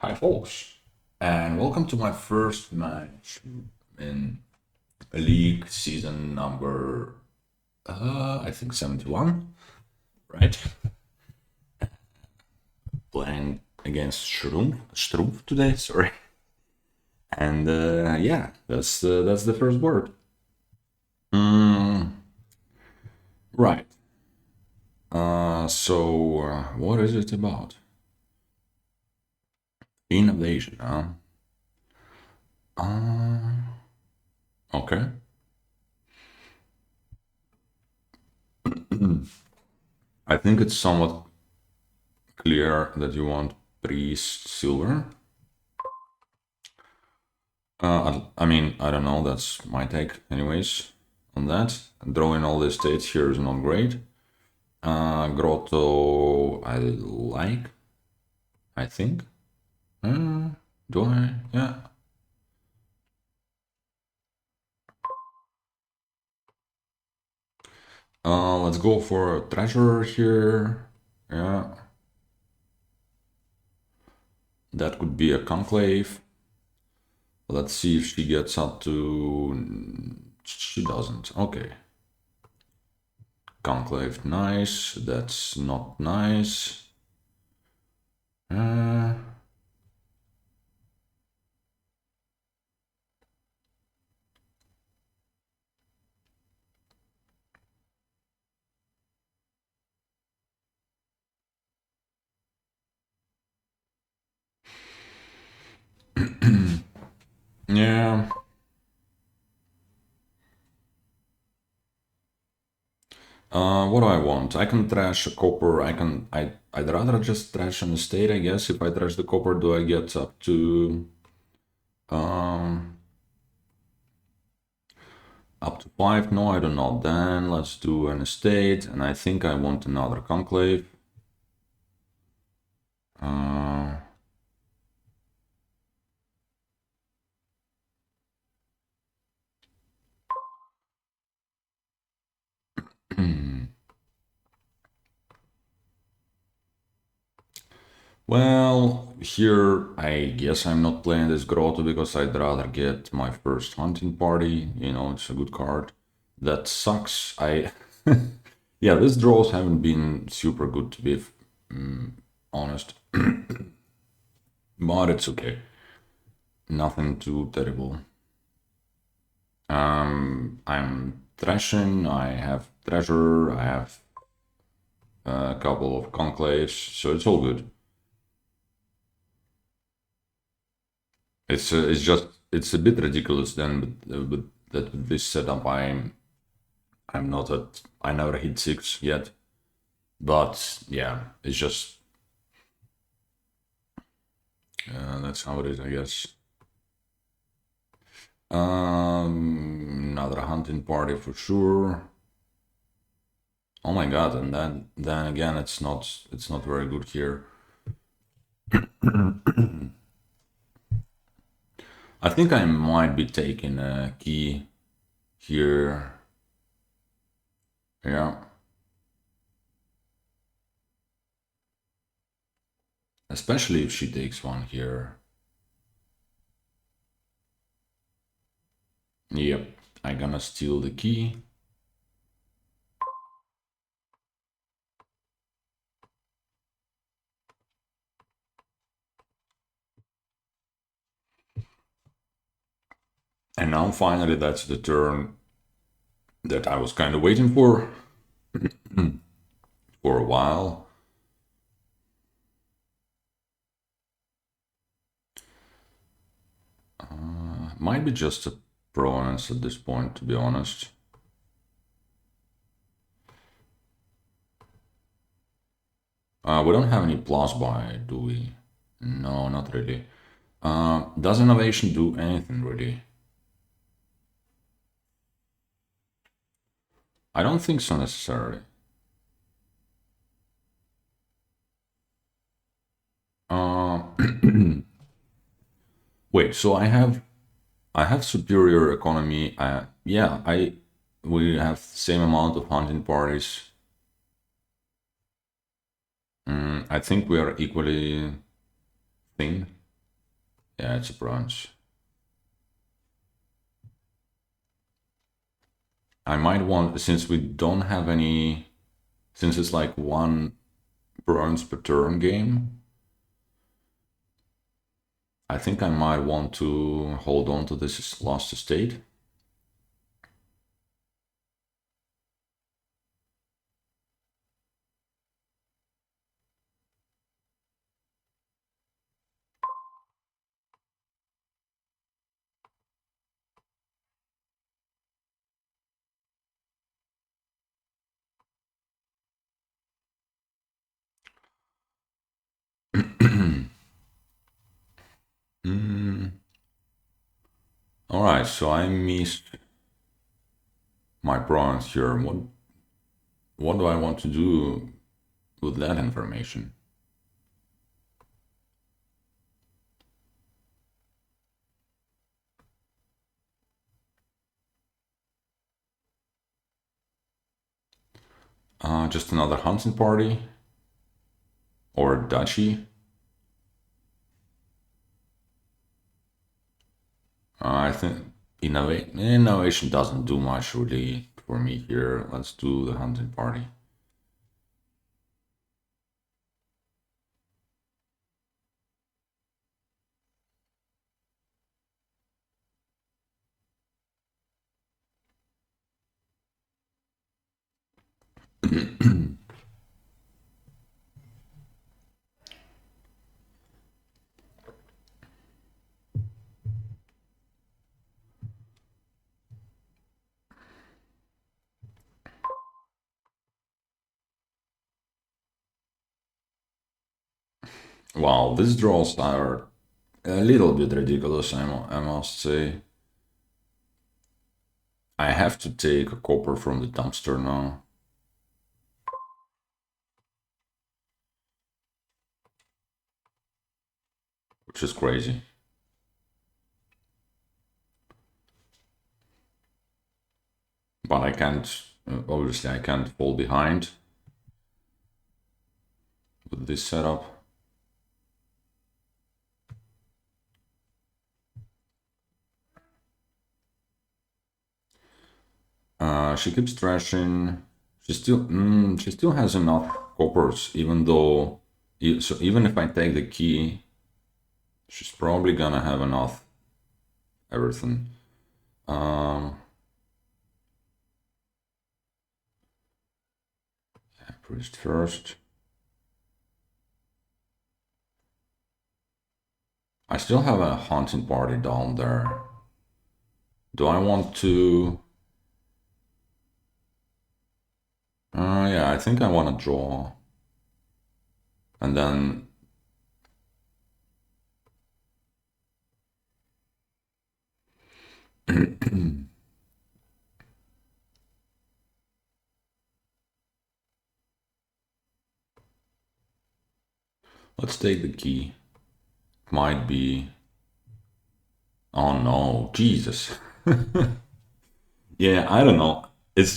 Hi folks, and welcome to my first match in League season number, I think 71, right? Playing against Strumpf today, sorry. And yeah, that's the first word. Right. So what is it about? Innovation, huh? Okay. I think it's somewhat clear that you want priest silver. I mean, I don't know, that's my take anyways on that. Drawing all the states here is not great. Grotto I like, I think. Do I? Yeah. Let's go for a treasure here. Yeah. That could be a conclave. Let's see if she gets up to... She doesn't. Okay. Conclave, nice. That's not nice. Yeah. What do I want? I can trash a copper. I'd rather just trash an estate, I guess. If I trash the copper, do I get up to um up to 5? No, I do not. Then let's do an estate, and I think I want another conclave. Well, here I guess I'm not playing this grotto because I'd rather get my first hunting party. You know, it's a good card. That sucks. Yeah, these draws haven't been super good to be honest, but it's okay. Nothing too terrible. I'm thrashing. I have treasure. I have a couple of conclaves, so it's all good. It's a bit ridiculous then, but that with this setup I'm not at I never hit 6 yet, but yeah, it's just that's how it is, I guess. Another hunting party for sure. Oh my god, and then again, it's not very good here. I think I might be taking a key here. Yeah. Especially if she takes one here. Yep, I'm gonna steal the key. And now finally that's the turn that I was kind of waiting for a while. Might be just a provenance at this point, to be honest. We don't have any plus buy, do we? No, not really. Does innovation do anything really? I don't think so necessarily. Uh, wait, so I have superior economy. Yeah, we have same amount of hunting parties. I think we are equally thin. Yeah, it's a bronze. I might want, since we don't have any, since it's like one bronze per turn game, I think I might want to hold on to this lost estate. All right, so I missed my bronze here. What do I want to do with that information? Just another hunting party or duchy. I think innovation doesn't do much really for me here. Let's do the hunting party. Wow, these draws are a little bit ridiculous, I must say. I have to take a copper from the dumpster now. Which is crazy. But I can't, obviously I can't fall behind with this setup. She keeps trashing. She still has enough coppers, even though, so even if I take the key, she's probably gonna have enough everything. Priest first. I still have a hunting party down there. Do I want to? Yeah, I think I want to draw. And then let's take the key. Might be. Oh no, Jesus. Yeah, I don't know. It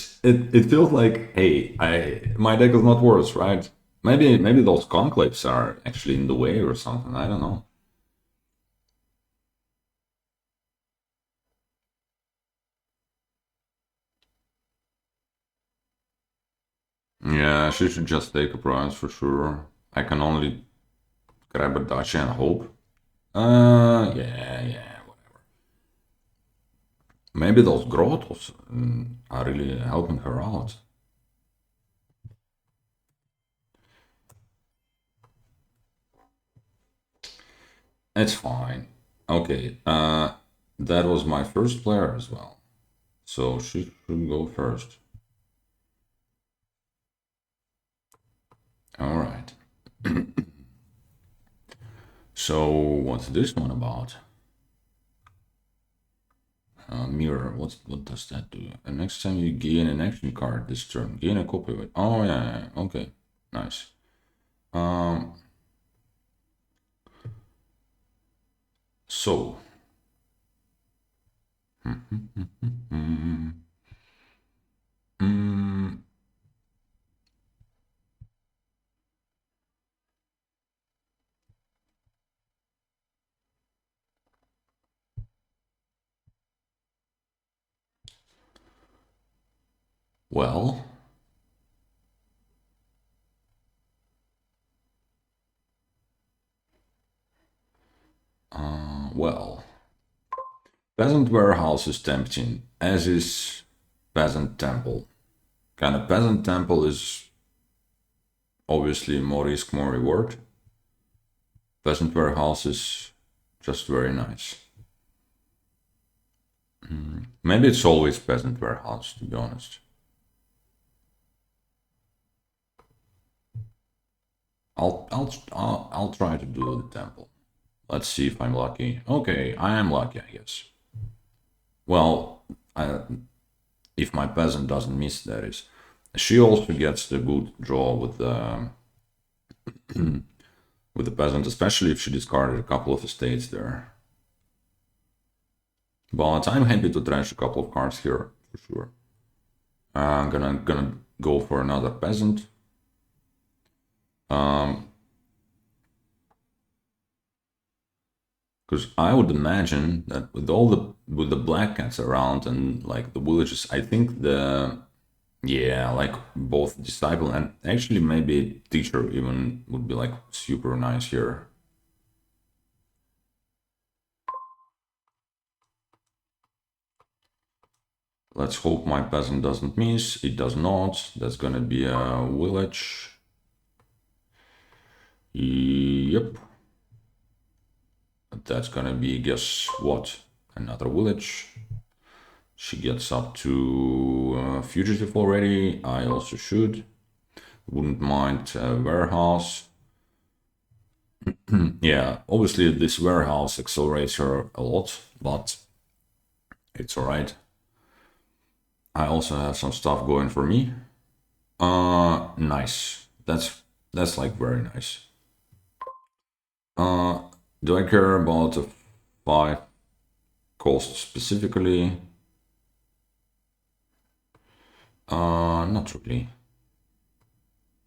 feels like, hey, I my deck is not worse, right? Maybe those conclaves are actually in the way or something. I don't know. Yeah, she should just take a prize for sure. I can only grab a dacha and hope. Yeah. Maybe those grottos are really helping her out. It's fine. Okay, that was my first player as well. So she should go first. All right. So what's this one about? Mirror. What does that do? And next time you gain an action card this turn, gain a copy of it. Oh yeah. Okay. Nice. Um. So. Mm, Well, well, peasant warehouse is tempting, as is peasant temple. Kind of peasant temple is obviously more risk, more reward. Peasant warehouse is just very nice. Maybe it's always peasant warehouse, to be honest. I'll try to do the temple. Let's see if I'm lucky. Okay, I am lucky, I guess. Well, if my peasant doesn't miss, that is. She also gets the good draw with the with the peasant, especially if she discarded a couple of estates there. But I'm happy to trash a couple of cards here for sure. I'm gonna go for another peasant. Because I would imagine that with the black cats around and like the villages, I think like both disciple and actually maybe teacher even would be like super nice here. Let's hope my peasant doesn't miss. It does not. That's gonna be a village. Yep. That's gonna be, guess what? Another village. She gets up to fugitive already. I also should. Wouldn't mind warehouse. Yeah, obviously this warehouse accelerates her a lot, but it's alright. I also have some stuff going for me. Nice. That's like very nice. Do I care about the 5 cost specifically? Not really.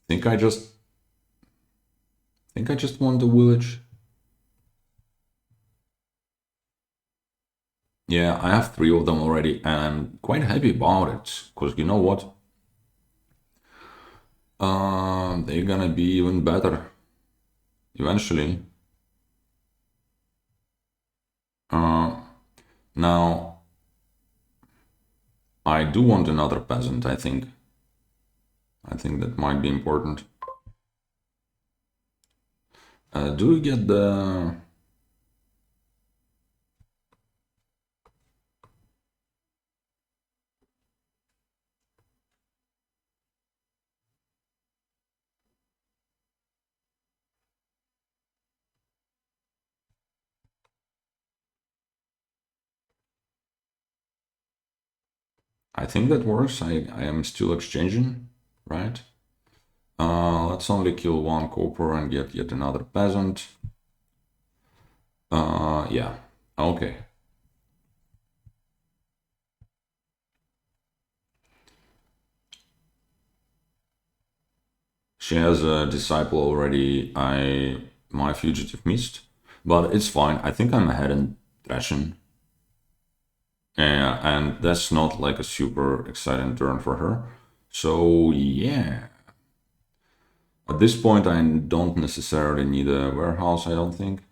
Think I just want the village. Yeah, I have 3 of them already, and I'm quite happy about it. Cause you know what? They're gonna be even better eventually. Now I do want another peasant, I think. I think that might be important. Do we get the... I think that works. I am still exchanging, right? Let's only kill 1 copper and get yet another peasant. Yeah, okay. She has a disciple already. My fugitive missed, but it's fine. I think I'm ahead in thrashing. Yeah, and that's not like a super exciting turn for her. So yeah. At this point, I don't necessarily need a warehouse, I don't think.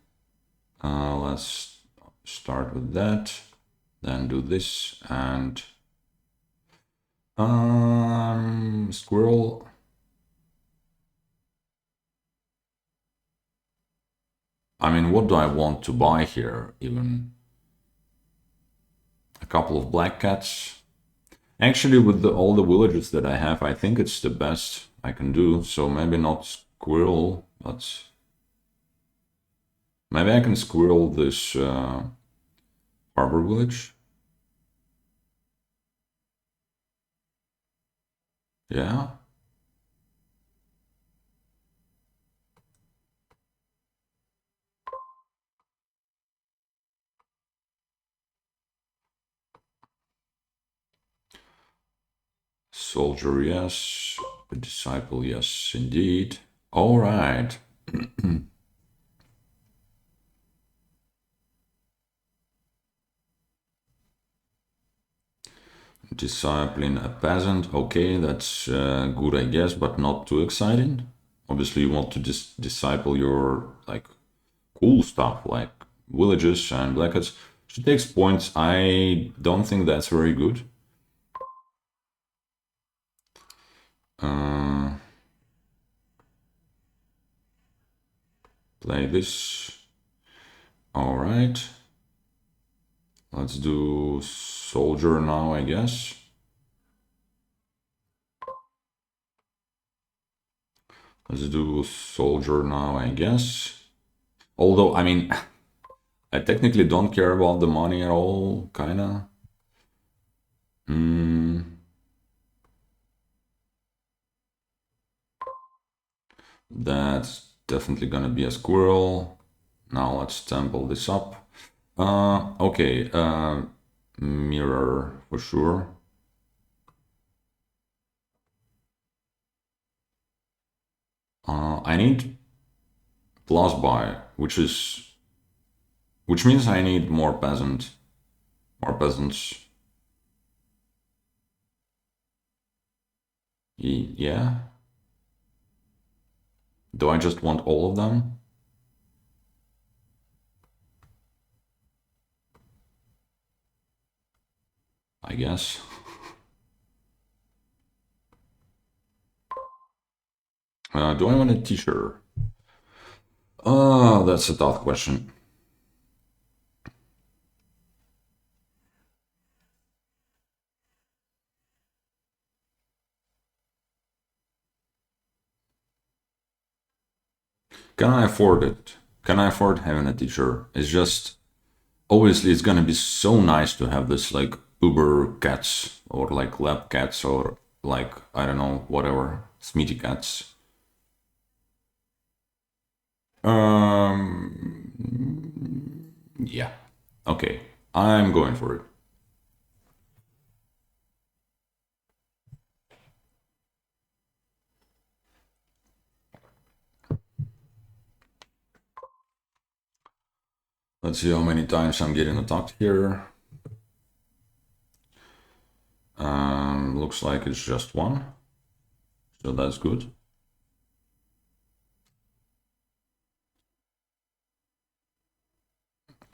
Let's start with that, then do this, and squirrel. I mean, what do I want to buy here? Even a couple of black cats. Actually, with all the villages that I have, I think it's the best I can do. So maybe not squirrel, but maybe I can squirrel this harbor village. Yeah. Soldier, yes. A disciple, yes, indeed. All right. Discipline a peasant. Okay, that's good, I guess, but not too exciting. Obviously, you want to disciple your like cool stuff like villages and black hats. She takes points. I don't think that's very good. Uh, Play this. All right. Let's do soldier now, I guess. Let's do soldier now, I guess. Although, I mean, I technically don't care about the money at all, kinda. That's definitely gonna be a squirrel. Now let's temple this up. Okay, mirror for sure. I need plus buy, which means I need more peasants. Yeah. Do I just want all of them? I guess. Do I want a teacher? That's a tough question. Can I afford it? Can I afford having a teacher? It's just obviously it's gonna be so nice to have this like Uber cats or like lab cats or like I don't know whatever Smitty cats. Yeah. Okay. I'm going for it. Let's see how many times I'm getting attacked here. Looks like it's just one. So that's good.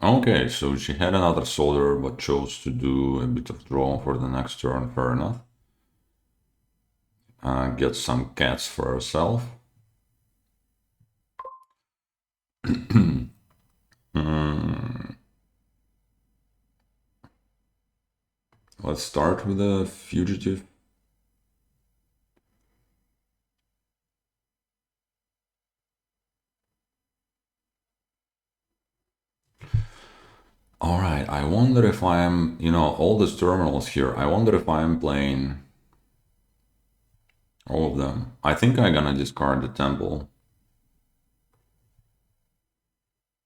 Okay, so she had another soldier but chose to do a bit of draw for the next turn, fair enough. Get some cats for herself. Let's start with a fugitive. All right, I wonder if I'm, all these terminals here, I wonder if I'm playing all of them. I think I'm gonna discard the temple.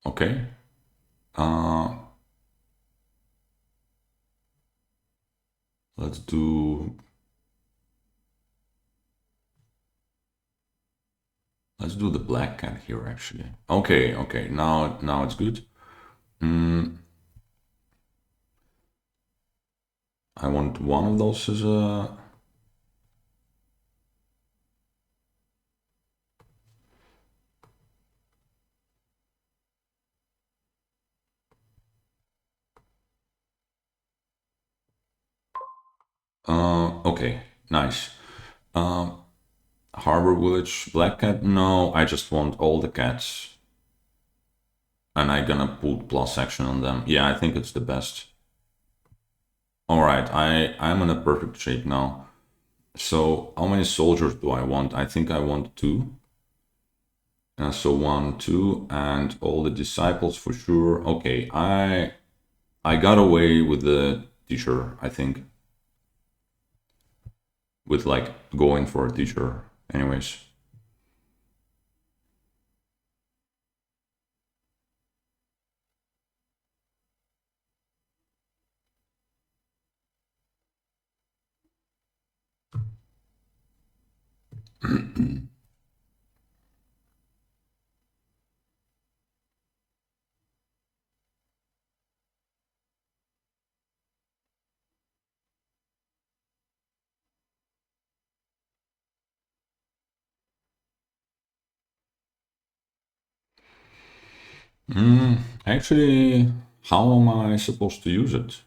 Okay. Uh, let's do the black cat here actually. Okay, okay. Now it's good. I want one of those as a okay, nice. Harbor Village, Black Cat? No, I just want all the cats. And I'm gonna put plus action on them. Yeah, I think it's the best. Alright, I'm in a perfect shape now. So how many soldiers do I want? I think I want two. So one, two, and all the disciples for sure. Okay, I got away with the teacher, I think. With like going for a teacher. Anyways. Actually, how am I supposed to use it?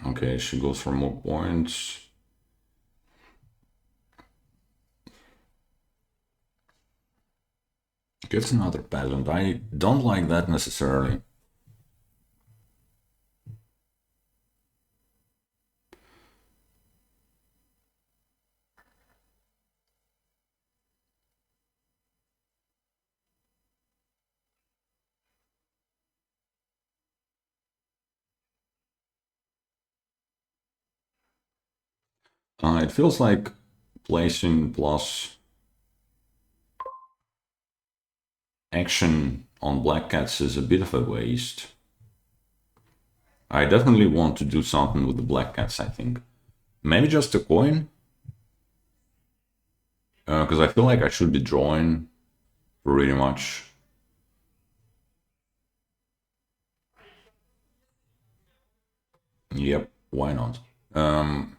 Okay, she goes for more points. Gets another peasant. I don't like that necessarily. It feels like placing plus action on black cats is a bit of a waste. I definitely want to do something with the black cats, I think. Maybe just a coin? Because I feel like I should be drawing pretty much. Yep, why not? Um,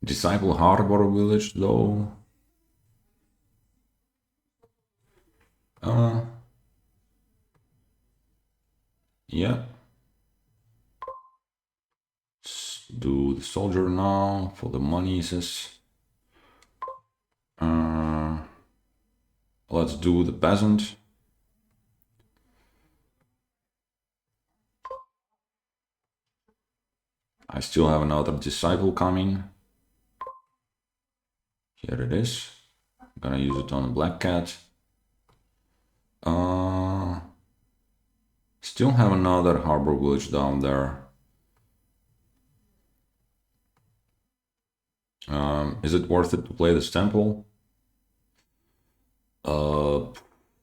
Disciple Harbor Village, though. Uh, yeah. Let's do the soldier now for the monies. Uh, let's do the peasant. I still have another disciple coming. Here it is. I'm gonna use it on a black cat. Still have another harbor village down there. Is it worth it to play this temple? Uh,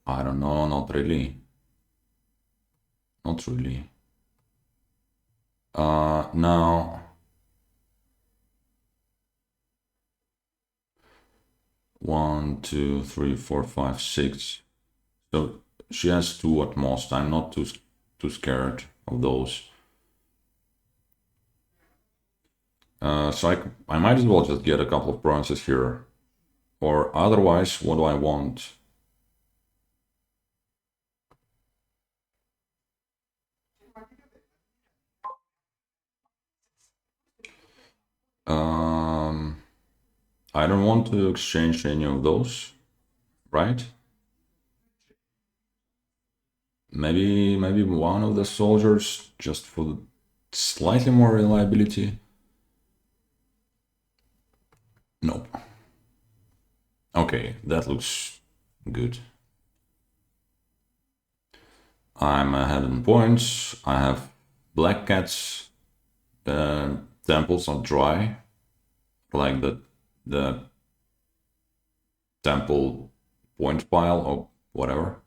I don't know, not really. Not really. Now, one, two, three, four, five, six. So she has two at most. I'm not too scared of those. So I might as well just get a couple of provinces here. Or otherwise, what do I want? Um, I don't want to exchange any of those, right? Maybe one of the soldiers just for slightly more reliability. Nope. Okay, that looks good. I'm ahead in points. I have black cats. Temples are dry, like the temple point pile or whatever.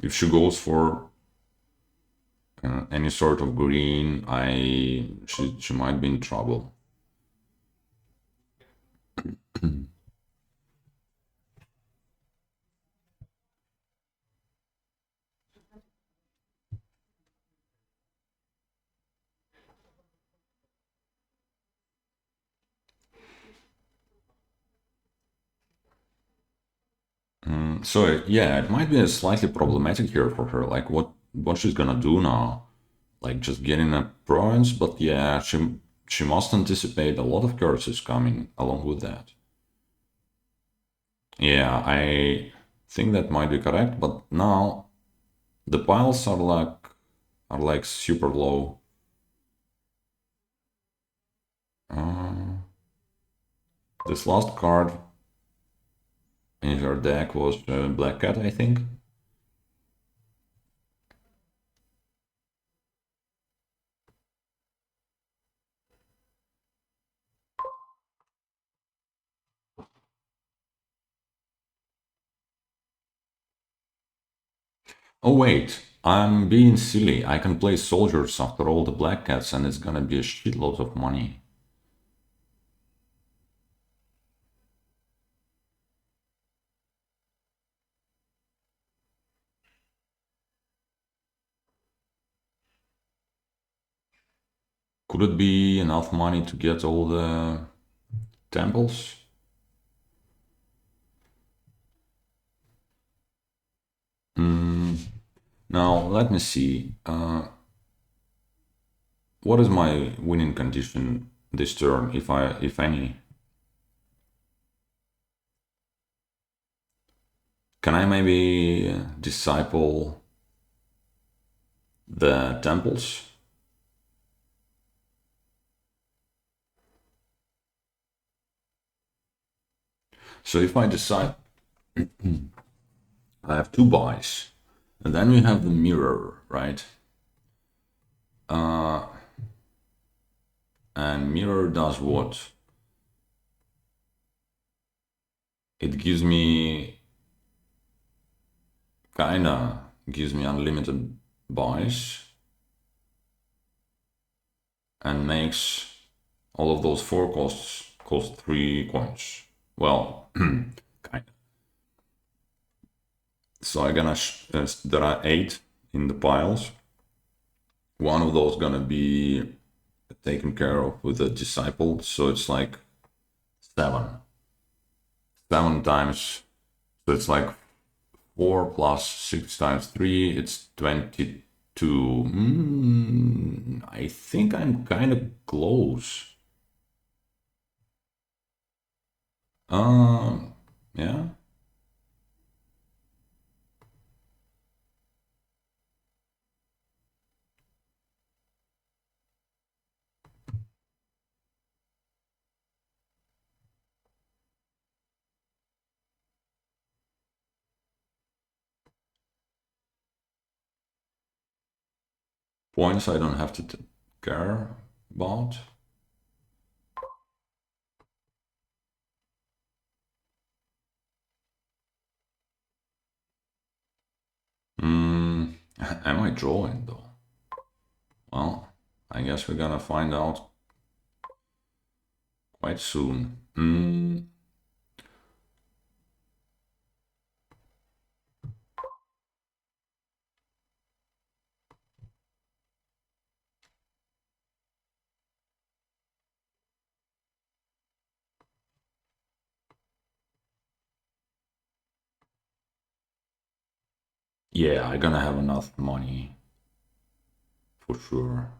If she goes for any sort of green, she might be in trouble. So yeah, it might be a slightly problematic here for her. Like what she's gonna do now? Like just getting a province, but yeah, she must anticipate a lot of curses coming along with that. Yeah, I think that might be correct, but now the piles are like super low. Uh, this last card in her deck was Black Cat, I think. Oh wait, I'm being silly. I can play soldiers after all the Black Cats, and it's gonna be a shitload of money. Could it be enough money to get all the temples? Now, let me see. What is my winning condition this turn, if any? Can I maybe disciple the temples? So if I decide, I have two buys, and then we have the mirror, right? And mirror does what? It gives me, kinda gives me unlimited buys and makes all of those four costs cost 3 coins. Well, kind. So I'm gonna there are 8 in the piles. One of those gonna be taken care of with a disciple, so it's like 7. 7 times, so it's like 4 plus 6 times 3, it's 22. I think I'm kind of close. Yeah. Points I don't have to care about. Am I drawing though? Well, I guess we're gonna find out quite soon. Yeah, I'm gonna have enough money for sure.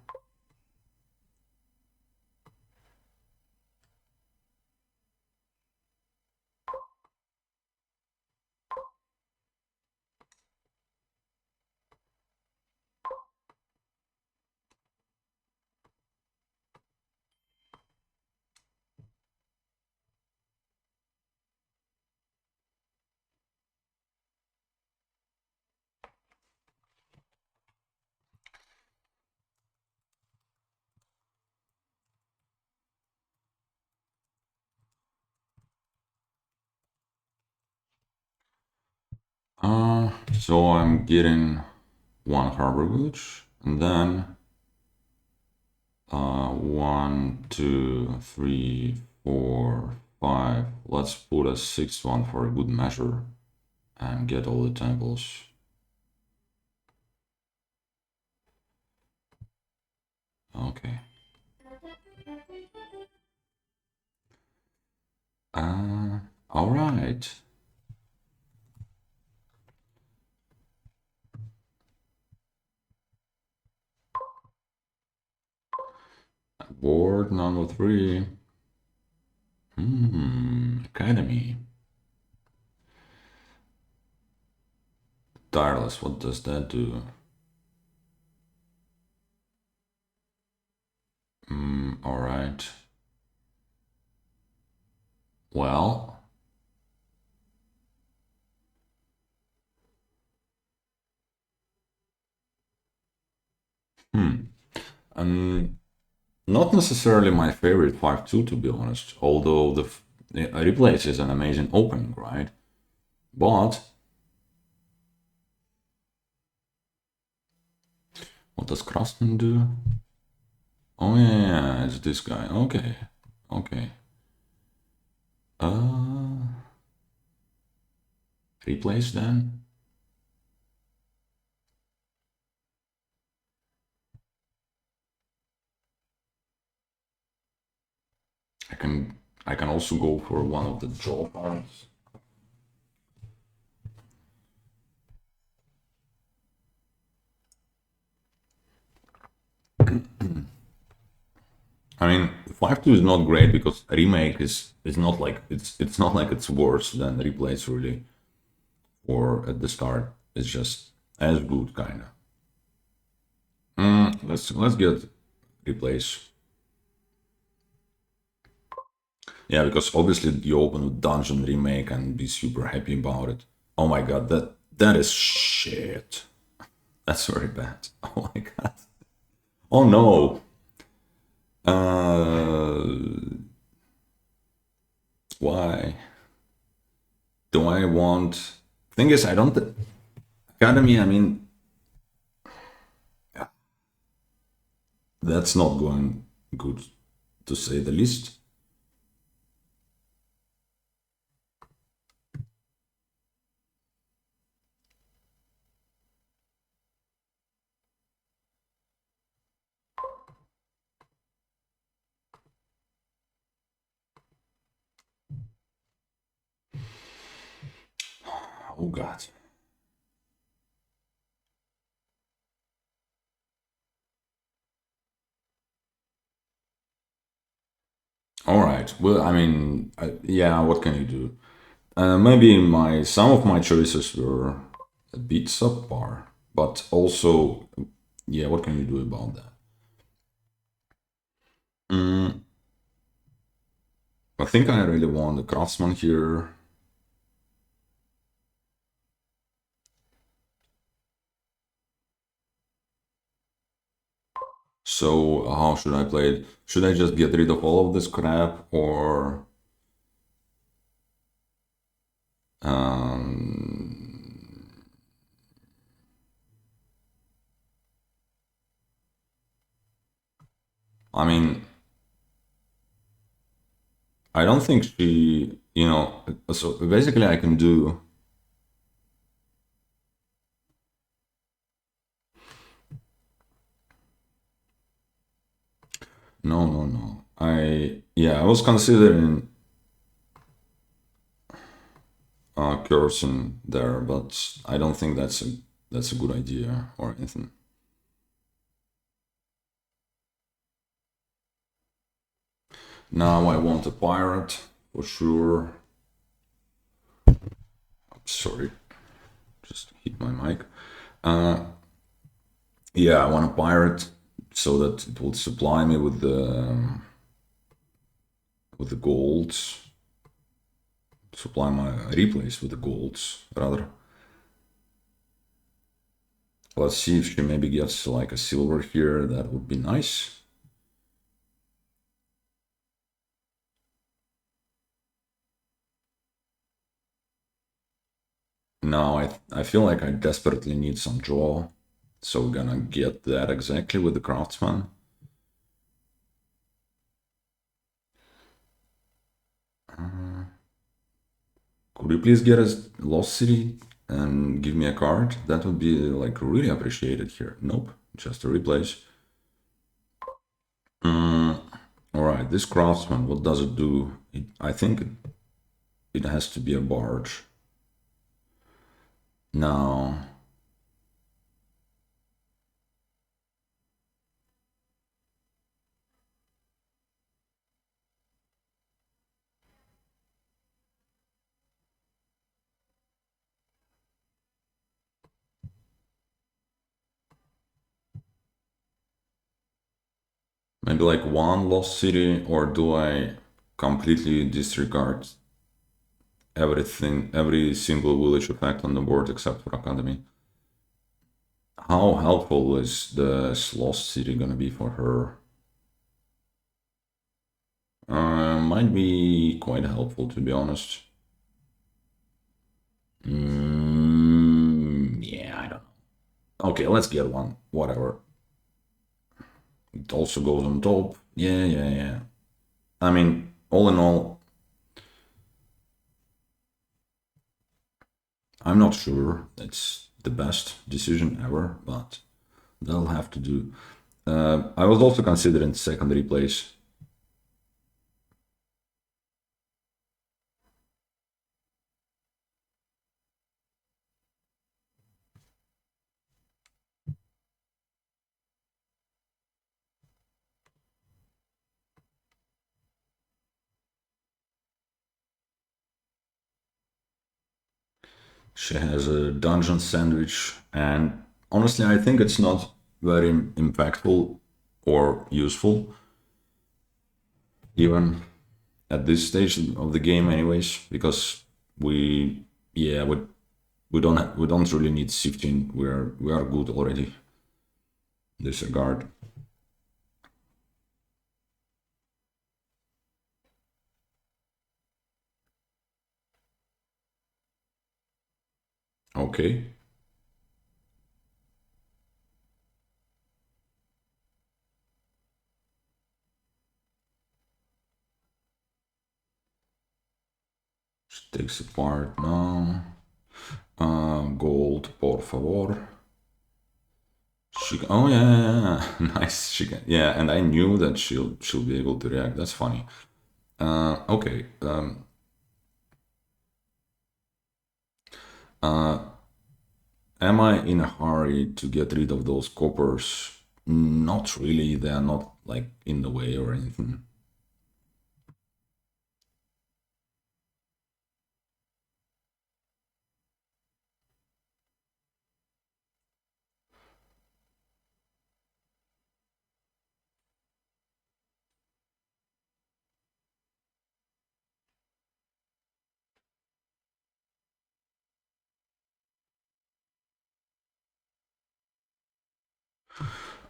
So I'm getting 1 harbor village, and then 1, 2, 3, 4, 5. Let's put a 6th one for a good measure and get all the temples. Okay. All right. Board number 3. Academy. Tireless, what does that do? All right. Well, not necessarily my favorite 5-2 to be honest, although the Replace is an amazing opening, right? But what does Craftsman do? Oh yeah, it's this guy. Okay, okay. Replace then. I can also go for one of the draw cards. I mean, 5-2 is not great because remake is not like it's not like it's worse than replays really. Or at the start, it's just as good kinda. Let's get replays. Yeah, because obviously you open with dungeon remake and be super happy about it. Oh my god, that is shit. That's very bad. Oh my god. Oh no. Why do I want? Thing is, I don't. Academy. I mean, that's not going good, to say the least. Oh god. All right. Well, I mean, yeah. What can you do? Maybe some of my choices were a bit subpar, but also, yeah. What can you do about that? I think I really want the craftsman here. So how should I play it? Should I just get rid of all of this crap, or I mean, I don't think she, so basically I can do. No, no, no. Yeah, I was considering cursing there, but I don't think that's a good idea or anything. Now I want a pirate for sure. Sorry, just hit my mic. Yeah, I want a pirate so that it will supply me with the golds. Supply my replays with the golds rather. Let's see if she maybe gets like a silver here. That would be nice. Now I feel like I desperately need some draw, so we're gonna get that exactly with the craftsman. Could you please get us Lost City and give me a card? That would be like really appreciated here. Nope, just a replace. All right, this craftsman, what does it do? I think it has to be a barge. Now, maybe like one Lost City, or do I completely disregard everything, every single village effect on the board except for Academy? How helpful is this Lost City gonna be for her? Might be quite helpful, to be honest. Yeah, I don't know. Okay, let's get one. Whatever. It also goes on top. Yeah, yeah, yeah. I mean, all in all, I'm not sure it's the best decision ever, but that'll have to do. I was also considering secondary place. She has a dungeon sandwich, and honestly, I think it's not very impactful or useful, even at this stage of the game, anyways, because we, yeah, we don't really need shifting. We are good already. Disregard. Okay. She takes apart now. Gold, por favor. Oh yeah, yeah, yeah. Nice. She can, yeah, and I knew that she'll be able to react. That's funny. Okay. Uh, am I in a hurry to get rid of those coppers? Not really. They are not like in the way or anything.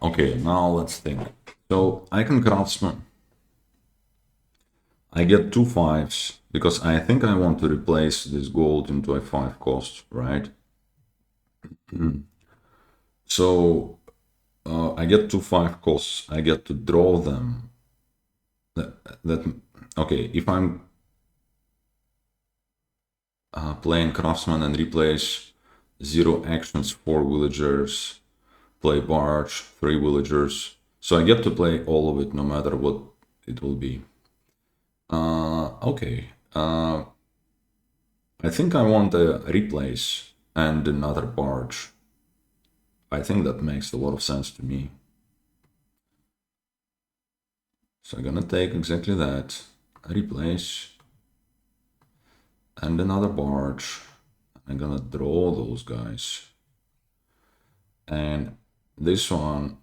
Okay, now let's think. So I can craftsman. I get two fives because I think I want to replace this gold into a five cost, right? So I get two five costs. I get to draw them. That okay. If I'm playing craftsman and replace zero actions, four villagers, play barge, three villagers. So I get to play all of it, no matter what it will be. Okay. I think I want a replace and another barge. I think that makes a lot of sense to me. So I'm gonna take exactly that. A replace and another barge. I'm gonna draw those guys. And this one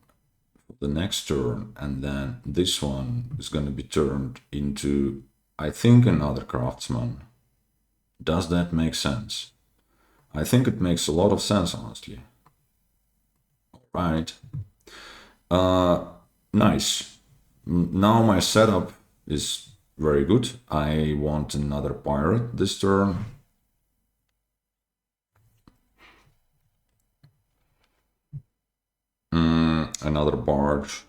the next turn, and then this one is gonna be turned into, I think, another craftsman. Does that make sense? I think it makes a lot of sense, honestly. Right. Nice. Now my setup is very good. I want another pirate this turn. Another barge.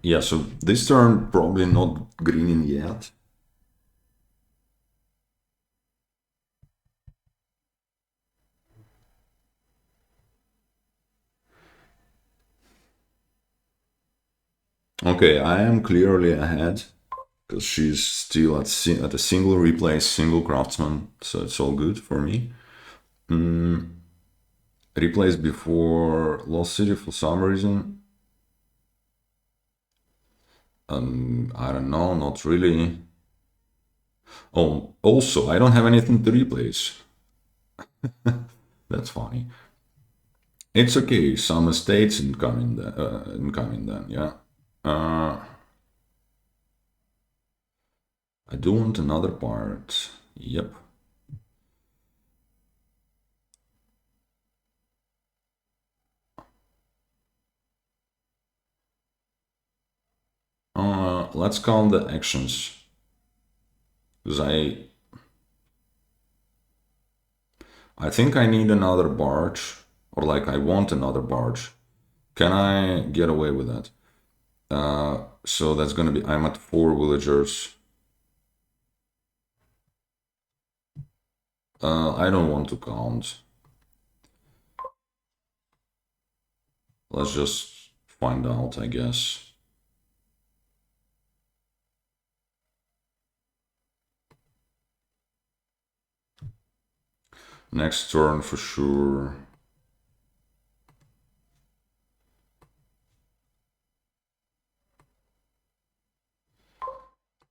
Yeah, so this turn probably not greening yet. Okay, I am clearly ahead because she's still at a single replace, single craftsman, so it's all good for me. Replace before Lost City for some reason. I don't know, not really. Oh, also, I don't have anything to replace. That's funny. It's okay. Some estates incoming then. Yeah. I do want another part. Yep. Let's count the actions because I think I need another barge, or like I want another barge. Can I get away with that? So that's gonna be, I'm at four villagers. I don't want to count. Let's just find out, I guess. Next turn for sure.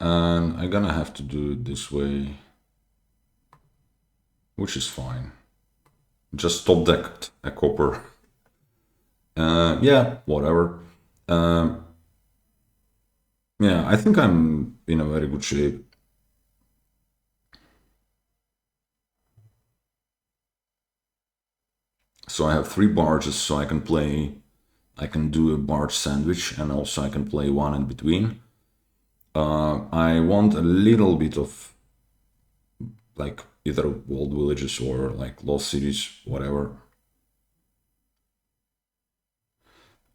And I'm gonna have to do it this way, which is fine. Just top decked a copper. Yeah, whatever. Um, yeah, I think I'm in a very good shape. So I have 3 barges, so I can do a barge sandwich, and also I can play one in between. I want a little bit of like either walled villages or like lost cities, whatever.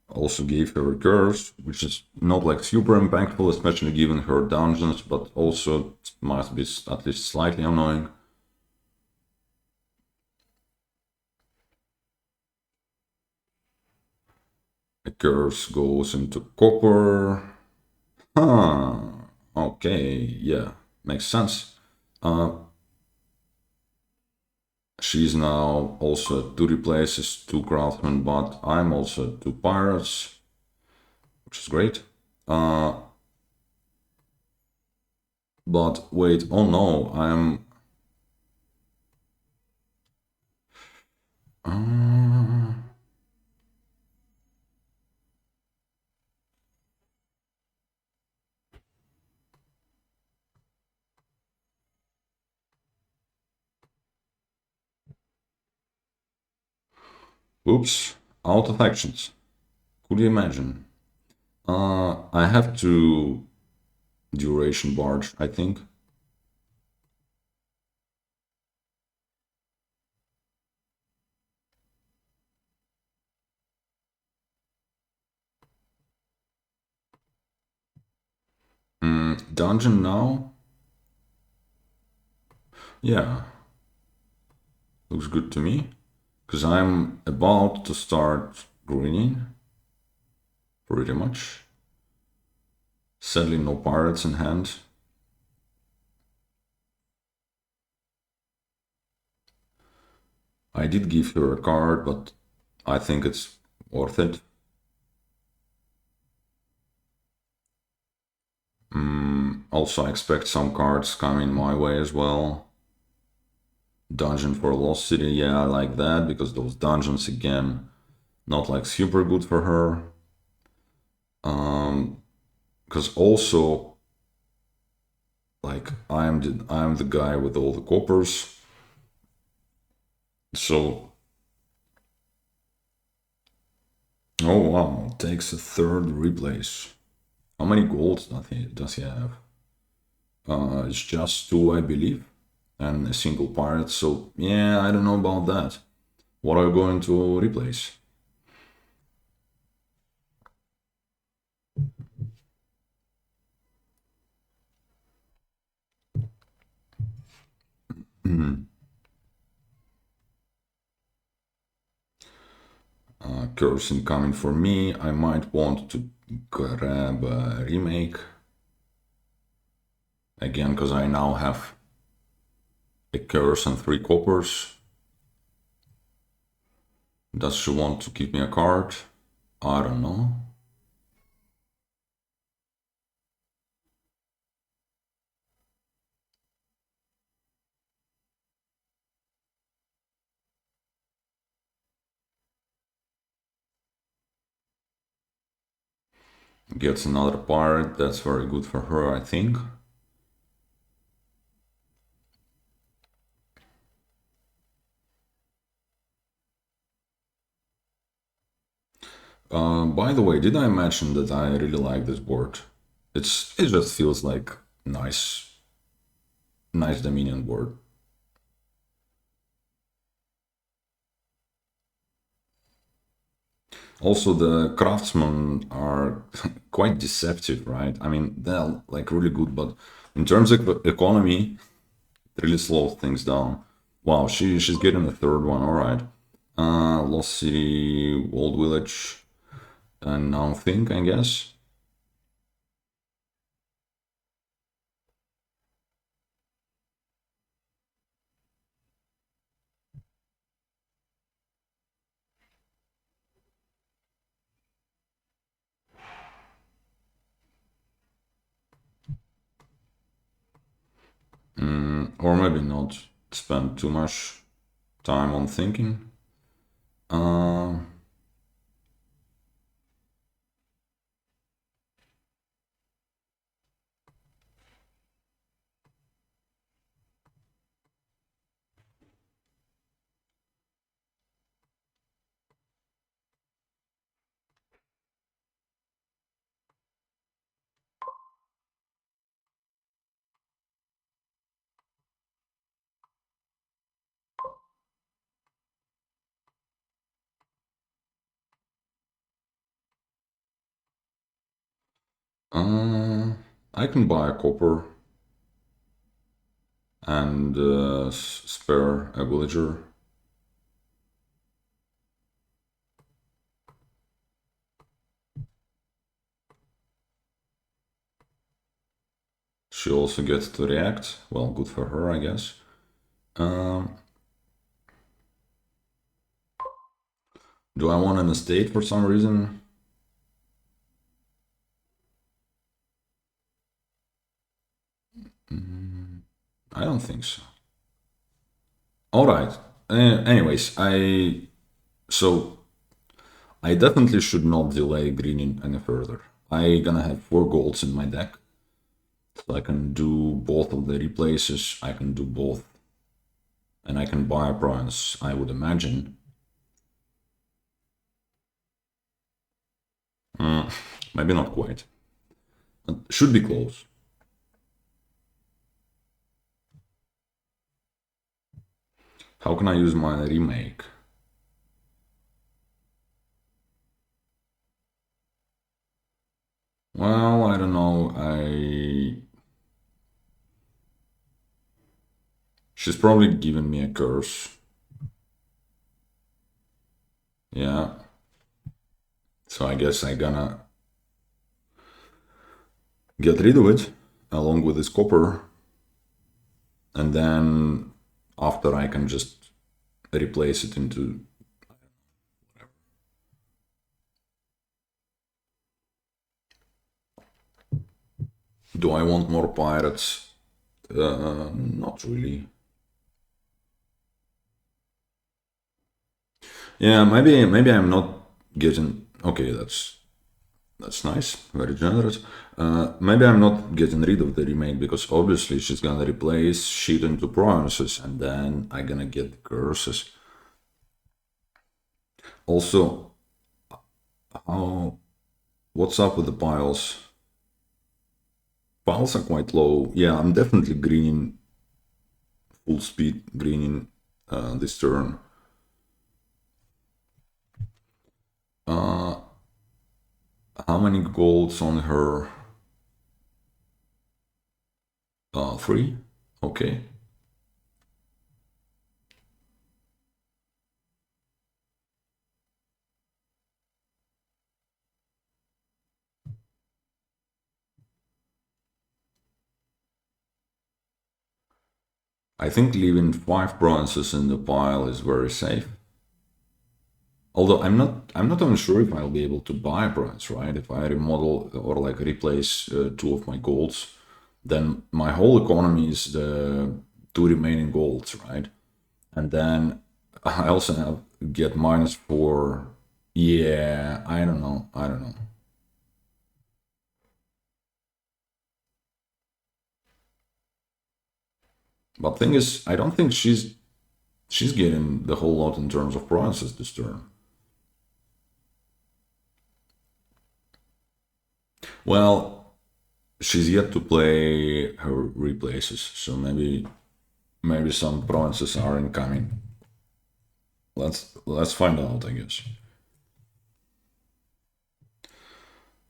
Also gave her curse, which is not like super impactful, especially given her dungeons, but also must be at least slightly annoying. A curse goes into copper. Huh. Okay, yeah, makes sense. Uh, she's now also 2 replaces 2 craftsmen, but I'm also 2 pirates, which is great. But wait, oh no, I'm... Uh, oops, out of actions. Could you imagine? I have to duration barge, I think. Dungeon now? Yeah, looks good to me. Because I'm about to start greening, pretty much. Sadly, no pirates in hand. I did give her a card, but I think it's worth it. Also, I expect some cards coming my way as well. Dungeon for a Lost City, yeah, I like that, because those dungeons, again, not like super good for her. Because also, like, I'm the guy with all the coppers. So, oh wow, takes a third replace. How many golds does he have? It's just 2, I believe, and a single pirate. So yeah, I don't know about that. What are you going to replace? Curse incoming for me. I might want to grab a remake again because I now have a curse and 3 coppers. Does she want to give me a card? I don't know. Gets another pirate. That's very good for her, I think. By the way, did I mention that I really like this board? It just feels like nice Dominion board. Also, the craftsmen are quite deceptive, right? I mean, they're like really good, but in terms of economy, it really slows things down. Wow, she's getting the third one. All right. Lost City, Old Village, and now Think, I guess. Or maybe not spend too much time on thinking. Uh, uh, I can buy a copper and spare a villager. She also gets to react. Well, good for her, I guess. Um, do I want an estate for some reason? I don't think so. All right. Anyways, so I definitely should not delay greening any further. I gonna have 4 golds in my deck, so I can do both of the replaces. I can do both, and I can buy a bronze. I would imagine. Maybe not quite. But should be close. How can I use my remake? Well, I don't know. She's probably given me a curse. Yeah. So I guess I gonna get rid of it along with this copper, and then after I can just replace it into. Do I want more pirates? Not really. Yeah, maybe I'm not getting. Okay, that's nice, very generous. Maybe I'm not getting rid of the remake because obviously she's gonna replace shit into provinces, and then I'm gonna get the curses. Also, how what's up with the piles? Piles are quite low. Yeah, I'm definitely greening full speed greening this turn. Uh, how many golds on her? 3. Okay. I think leaving 5 bronzes in the pile is very safe. Although I'm not even sure if I'll be able to buy a bronze, right? If I remodel or like replace 2 of my golds, then my whole economy is the 2 remaining golds, right? And then I also have get -4. Yeah, I don't know. I don't know. But thing is, I don't think she's getting the whole lot in terms of bronzes this turn. Well, she's yet to play her replaces, so maybe some bronzes are incoming. Let's find out, I guess.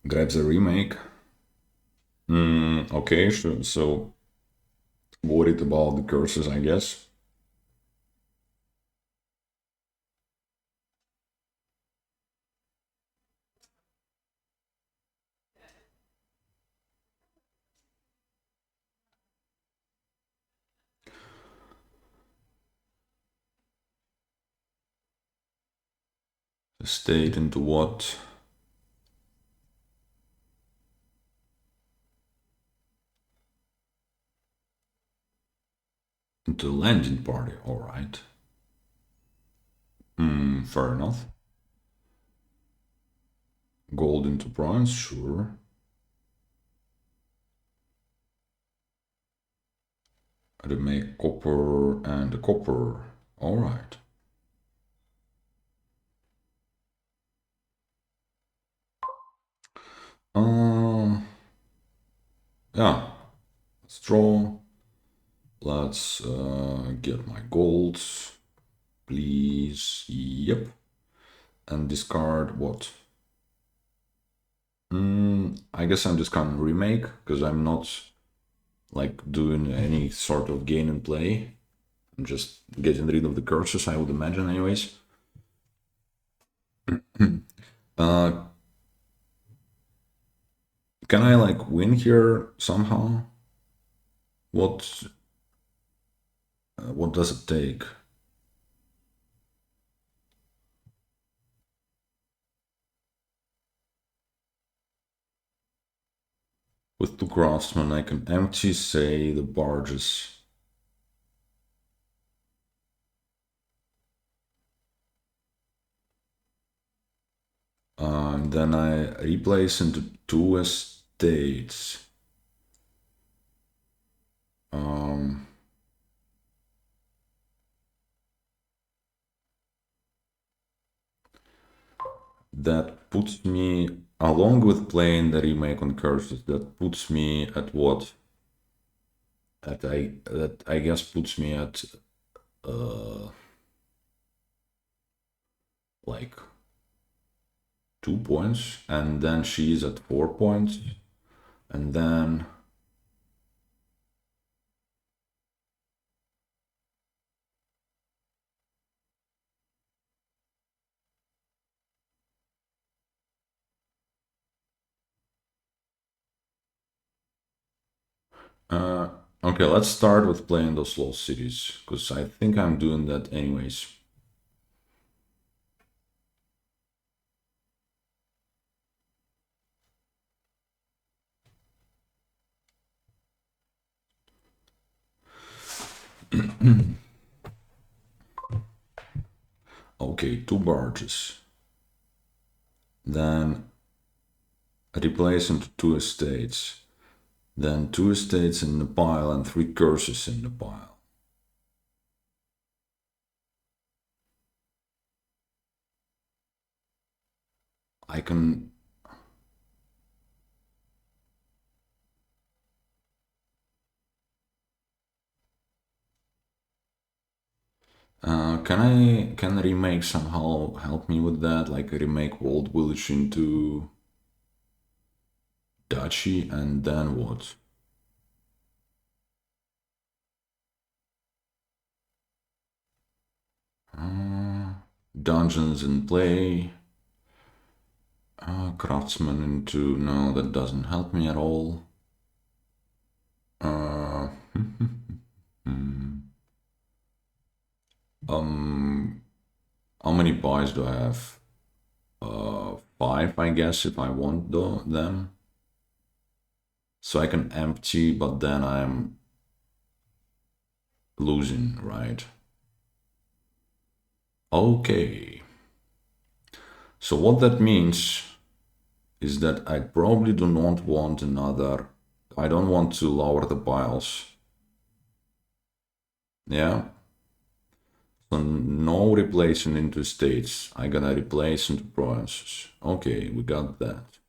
Grabs a remake. Okay, so worried about the curses, I guess. State into what? The landing party, alright. Fair enough. Gold into bronze, sure. Remake copper and copper, alright. Yeah, let's draw. Let's get my golds, please. Yep. And discard what? I guess I'm just gonna remake because I'm not like doing any sort of gain and play. I'm just getting rid of the curses, I would imagine, anyways. uh, can I like win here somehow? What does it take? With two craftsmen, I can empty, say, the barges. And then I replace into two estates. That puts me, along with playing the remake on curses, that puts me at what? That I guess puts me at like 2 points, and then she's at 4 points, and then okay, let's start with playing those lost cities, because I think I'm doing that anyways. Okay, two barges. Then replace into two estates. Then two estates in the pile and three curses in the pile. I can... can remake somehow help me with that? Like remake Old Village into Duchy and then what? Dungeons in play. Craftsman into... No, that doesn't help me at all. How many buys do I have? 5, I guess, if I want them. So I can empty, but then I'm losing, right? Okay. So what that means is that I probably do not want another... I don't want to lower the piles. Yeah. So no replacing into states. I gotta replace into provinces. Okay, we got that.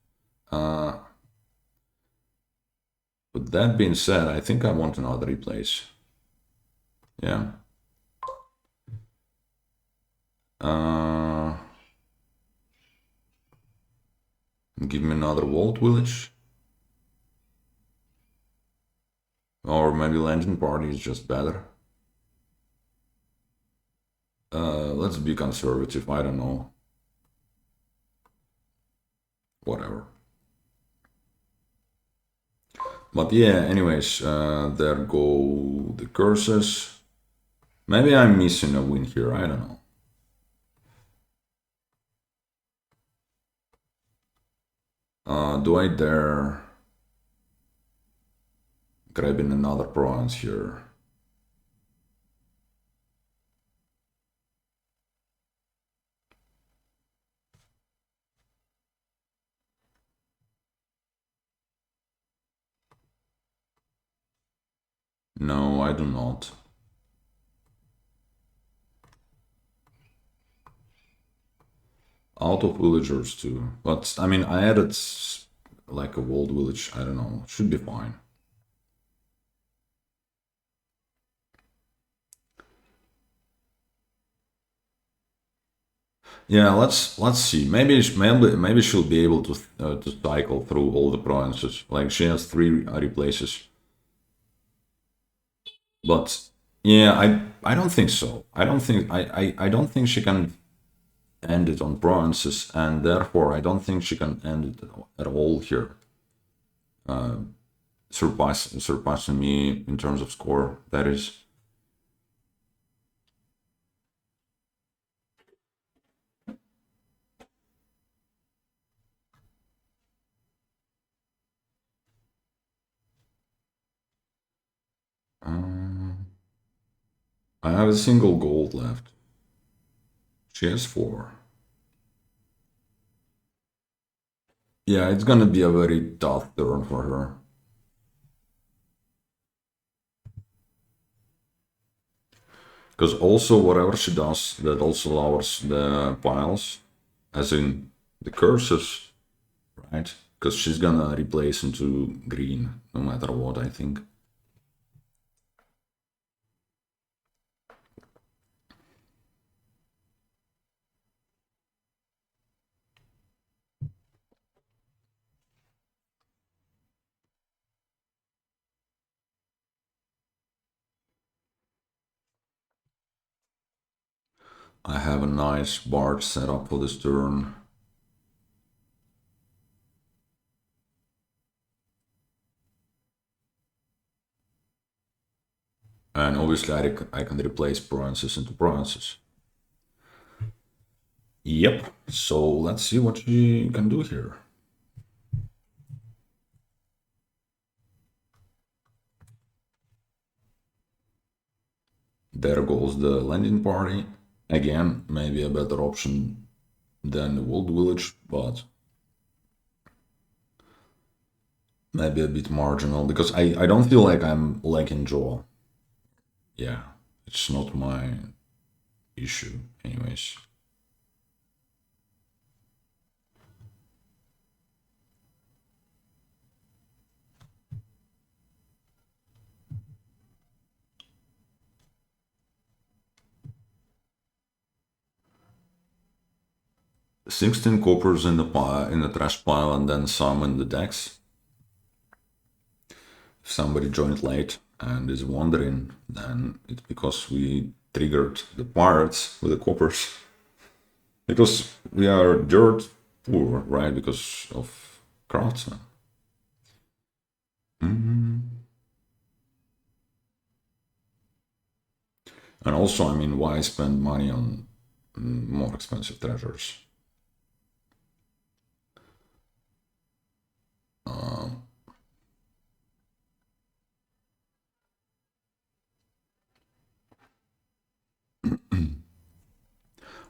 With that being said, I think I want another replace. Yeah. Give me another Vault Village. Or maybe Legend Party is just better. Let's be conservative, I don't know. Whatever. But yeah, anyways, there go the curses. Maybe I'm missing a win here, I don't know. Do I dare grabbing another province here? No, I do not. Out of villagers too. But I mean, I added like a walled village. I don't know. Should be fine. Yeah, let's see. Maybe she'll be able to cycle through all the provinces. Like she has 3 replaces. But yeah, I don't think so. I don't think she can end it on provinces, and therefore I don't think she can end it at all here. Surpassing me in terms of score. That is. Uh, I have a single gold left. She has 4. Yeah, it's gonna be a very tough turn for her. Because also whatever she does, that also lowers the piles, as in the curses, right? Because she's gonna replace into green, no matter what, I think. I have a nice bard set up for this turn. And obviously I can replace provinces into provinces. Yep, so let's see what she can do here. There goes the landing party. Again, maybe a better option than the walled village, but maybe a bit marginal because I don't feel like I'm lacking draw. Yeah, it's not my issue, anyways. $16 coppers in the trash pile and then some in the decks. If somebody joined late and is wondering, then it's because we triggered the pirates with the coppers. Because we are dirt poor, right? Because of craftsmen. And also, I mean, why spend money on more expensive treasures?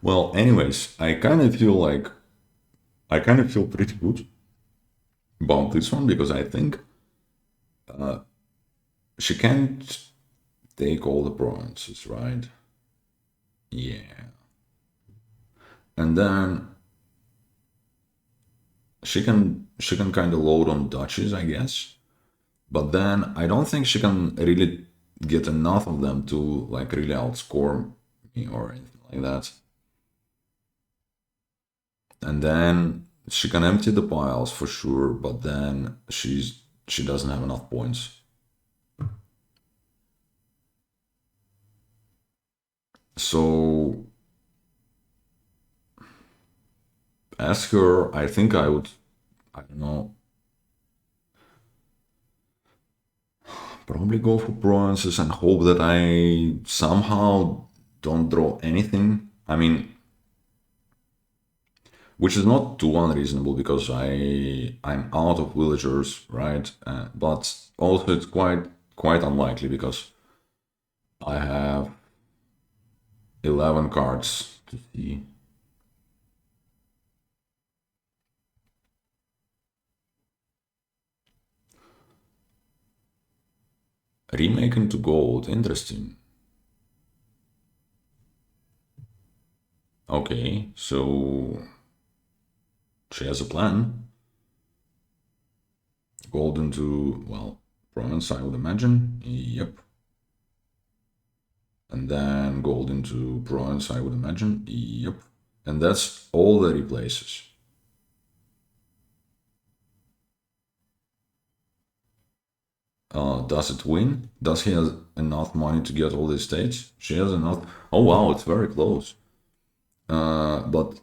Well, anyways, I kind of feel pretty good about this one because I think she can't take all the provinces, right? Yeah. And then she can kind of load on duchies, I guess. But then I don't think she can really get enough of them to like really outscore me or anything like that. And then she can empty the piles for sure, but then she doesn't have enough points. So ask her, I think I would, I don't know, probably go for provinces and hope that I somehow don't draw anything. I mean, which is not too unreasonable because I'm out of villagers, right? But also it's quite unlikely because I have 11 cards to see. Remake into gold, interesting. Okay, so she has a plan. Gold into, well, bronze, I would imagine. Yep. And then gold into bronze, I would imagine. Yep. And that's all that he places. Does it win? Does he have enough money to get all these states? She has enough. Oh wow, it's very close. But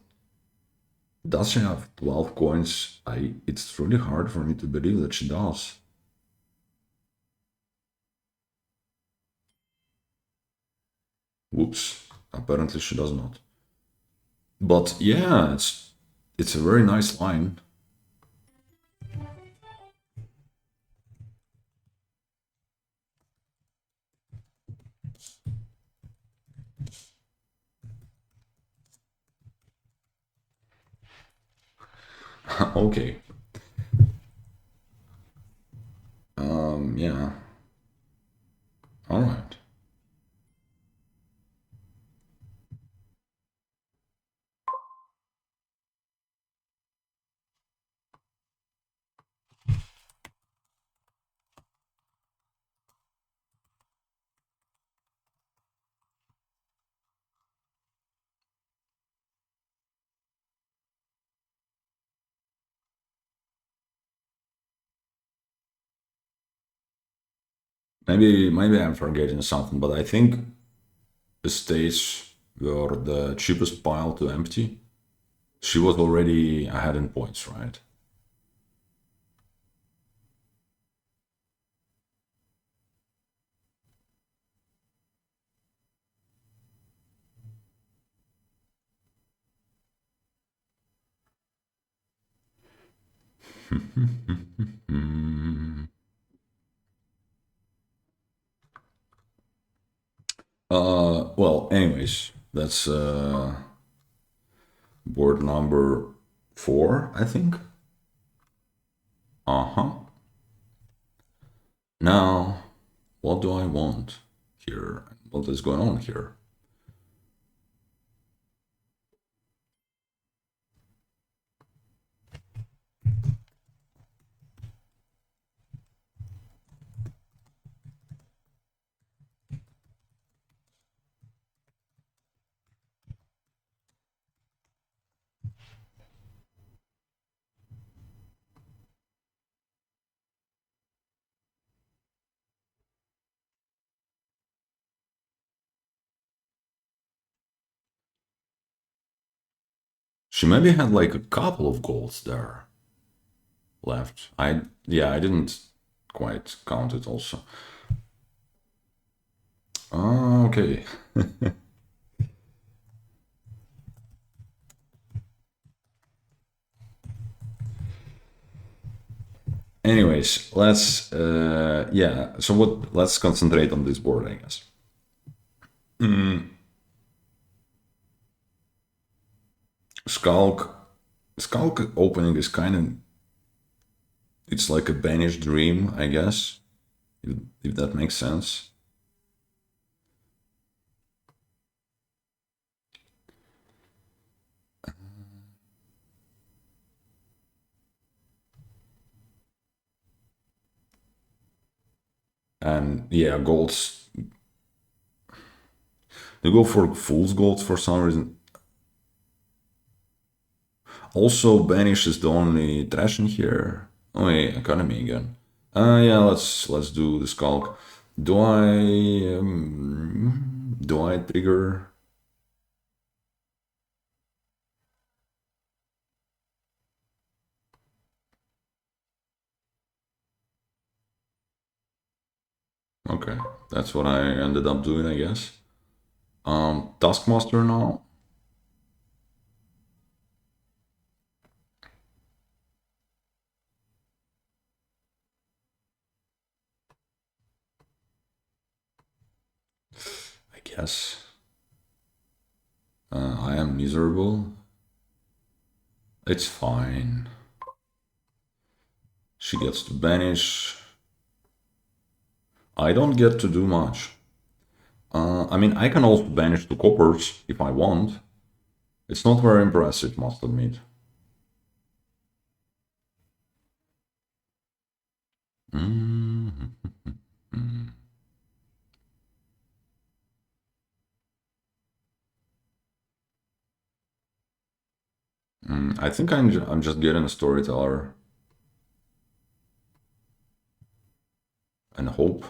does she have 12 coins? It's really hard for me to believe that she does. Whoops. Apparently she does not. But yeah, it's a very nice line. Okay. Yeah. All right. Maybe I'm forgetting something, but I think the states were the cheapest pile to empty. She was already ahead in points, right? Well, anyways, that's board number 4, I think. Uh-huh. Now, what do I want here? What is going on here? She maybe had like a couple of golds there left. Yeah, I didn't quite count it also. Okay. Anyways, let's yeah. So what? Let's concentrate on this board, I guess. Skulk, Skulk opening is kind of, it's like a banished dream, I guess, if that makes sense. And yeah, golds. They go for fool's gold for some reason. Also, banish is the only trash in here. Oh yeah, economy again. Yeah, let's do the skulk. Do I trigger? Okay, that's what I ended up doing, I guess. Taskmaster now. I guess. I am miserable. It's fine. She gets to banish. I don't get to do much. I mean, I can also banish two coppers if I want. It's not very impressive, must admit. Mm-hmm. I think I'm just getting a storyteller and hope.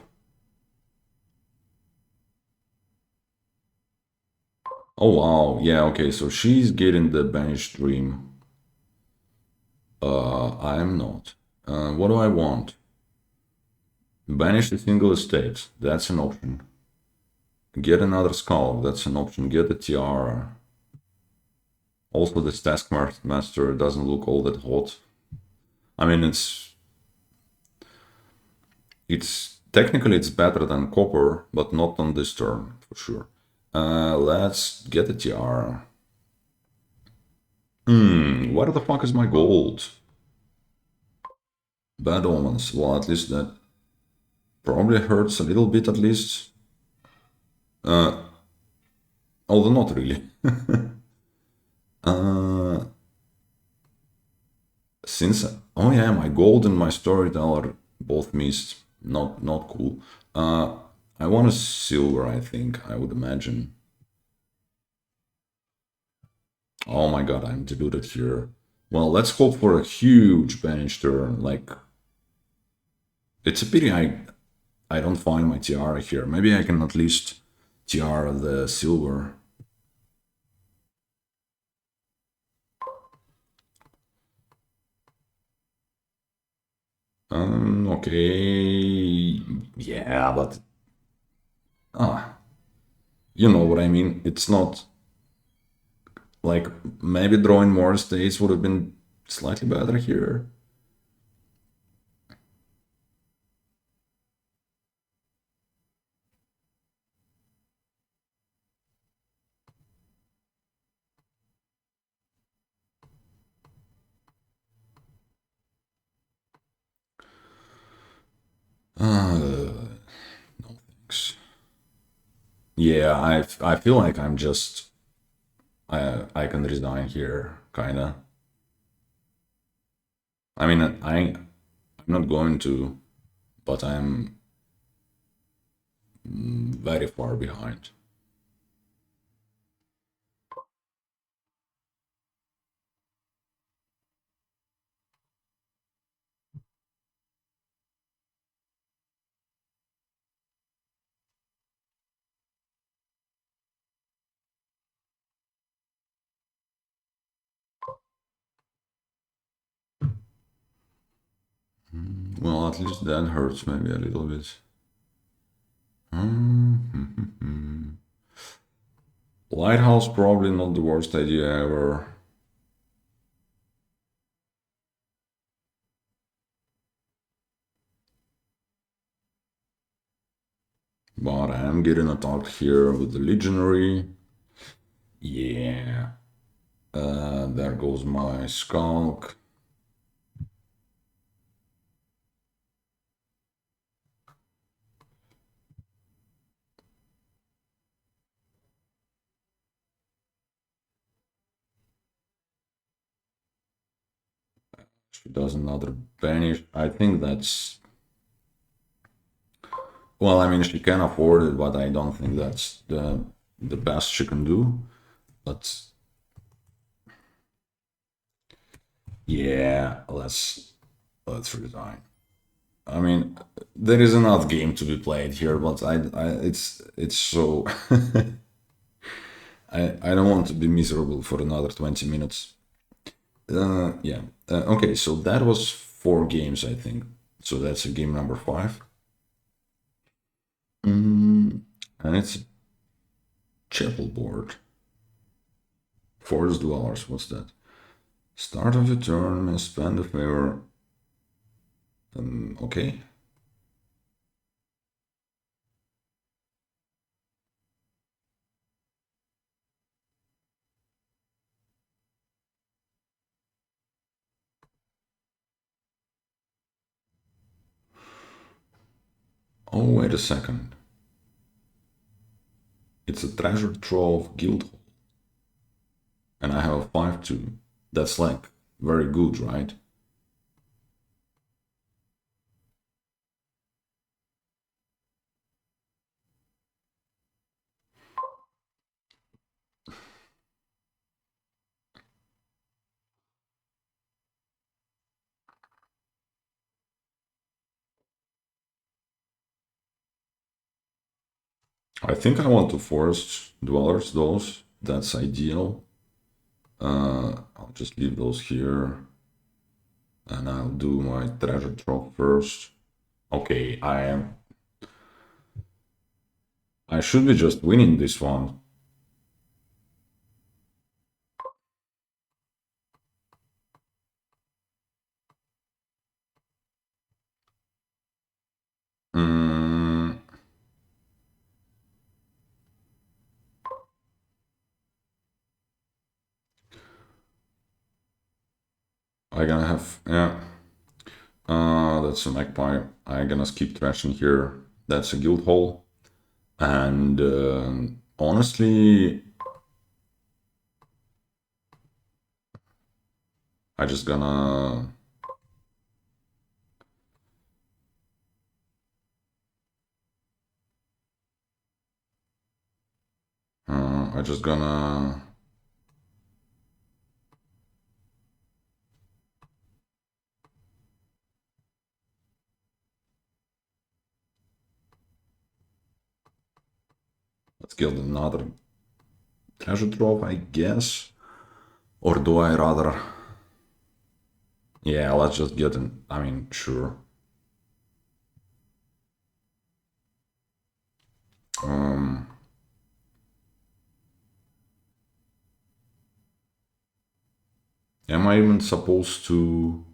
Oh wow, yeah, okay, so she's getting the banished dream. I'm not. What do I want? Banish a single estate, that's an option. Get another skull, that's an option. Get a tiara. Also, this taskmaster doesn't look all that hot. I mean, it's technically it's better than copper, but not on this turn for sure. Let's get a tiara. Where the fuck is my gold? Bad omens. Well, at least that probably hurts a little bit at least. Uh, Although not really. uh, since oh yeah, my gold and my storyteller both missed. Not cool. Uh, I want a silver. I think I would imagine. Oh my god, I'm deluded here. Well, let's hope for a huge banish turn. Like it's a pity I don't find my tiara here. Maybe I can at least tiara the silver. Okay. Yeah, but ah, you know what I mean. It's not like maybe drawing more states would have been slightly better here. No thanks. Yeah, I feel like I'm just I can resign here, kinda. I mean, I'm not going to, but I'm very far behind. Well, at least that hurts maybe a little bit. Lighthouse probably not the worst idea ever, but I am getting attacked here with the legionary. Yeah, there goes my skulk. She does another banish. I think that's well. I mean, she can afford it, but I don't think that's the best she can do. But yeah, let's resign. I mean, there is enough game to be played here, but it's so I don't want to be miserable for another 20 minutes. Yeah. Okay, so that was four games, I think. So that's a game number five. And it's a chapel board. Forest dwellers. What's that? Start of the turn and spend a favor. Okay. Oh, wait a second. It's a treasure trove Guildhall. And I have a 5-2. That's like very good, right? I think I want to forest dwellers, those. That's ideal. I'll just leave those here. And I'll do my treasure trove first. Okay, I should be just winning this one. Mm, I gonna have, yeah. That's a magpie. I gonna skip trashing here. That's a guild hole. And honestly, I just gonna I just gonna let's build another treasure trove, I guess. Or do I rather? Yeah, let's just get an. I mean, sure. Um, am I even supposed to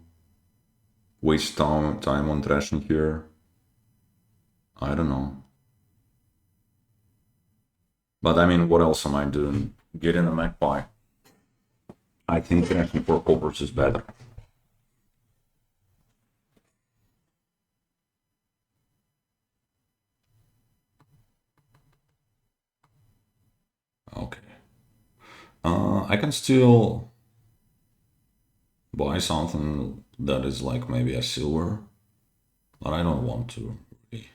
waste time on trashing here? I don't know. But I mean, what else am I doing? Getting a magpie. I think trashing for coppers is better. Okay. I can still buy something that is like maybe a silver, but I don't want to really.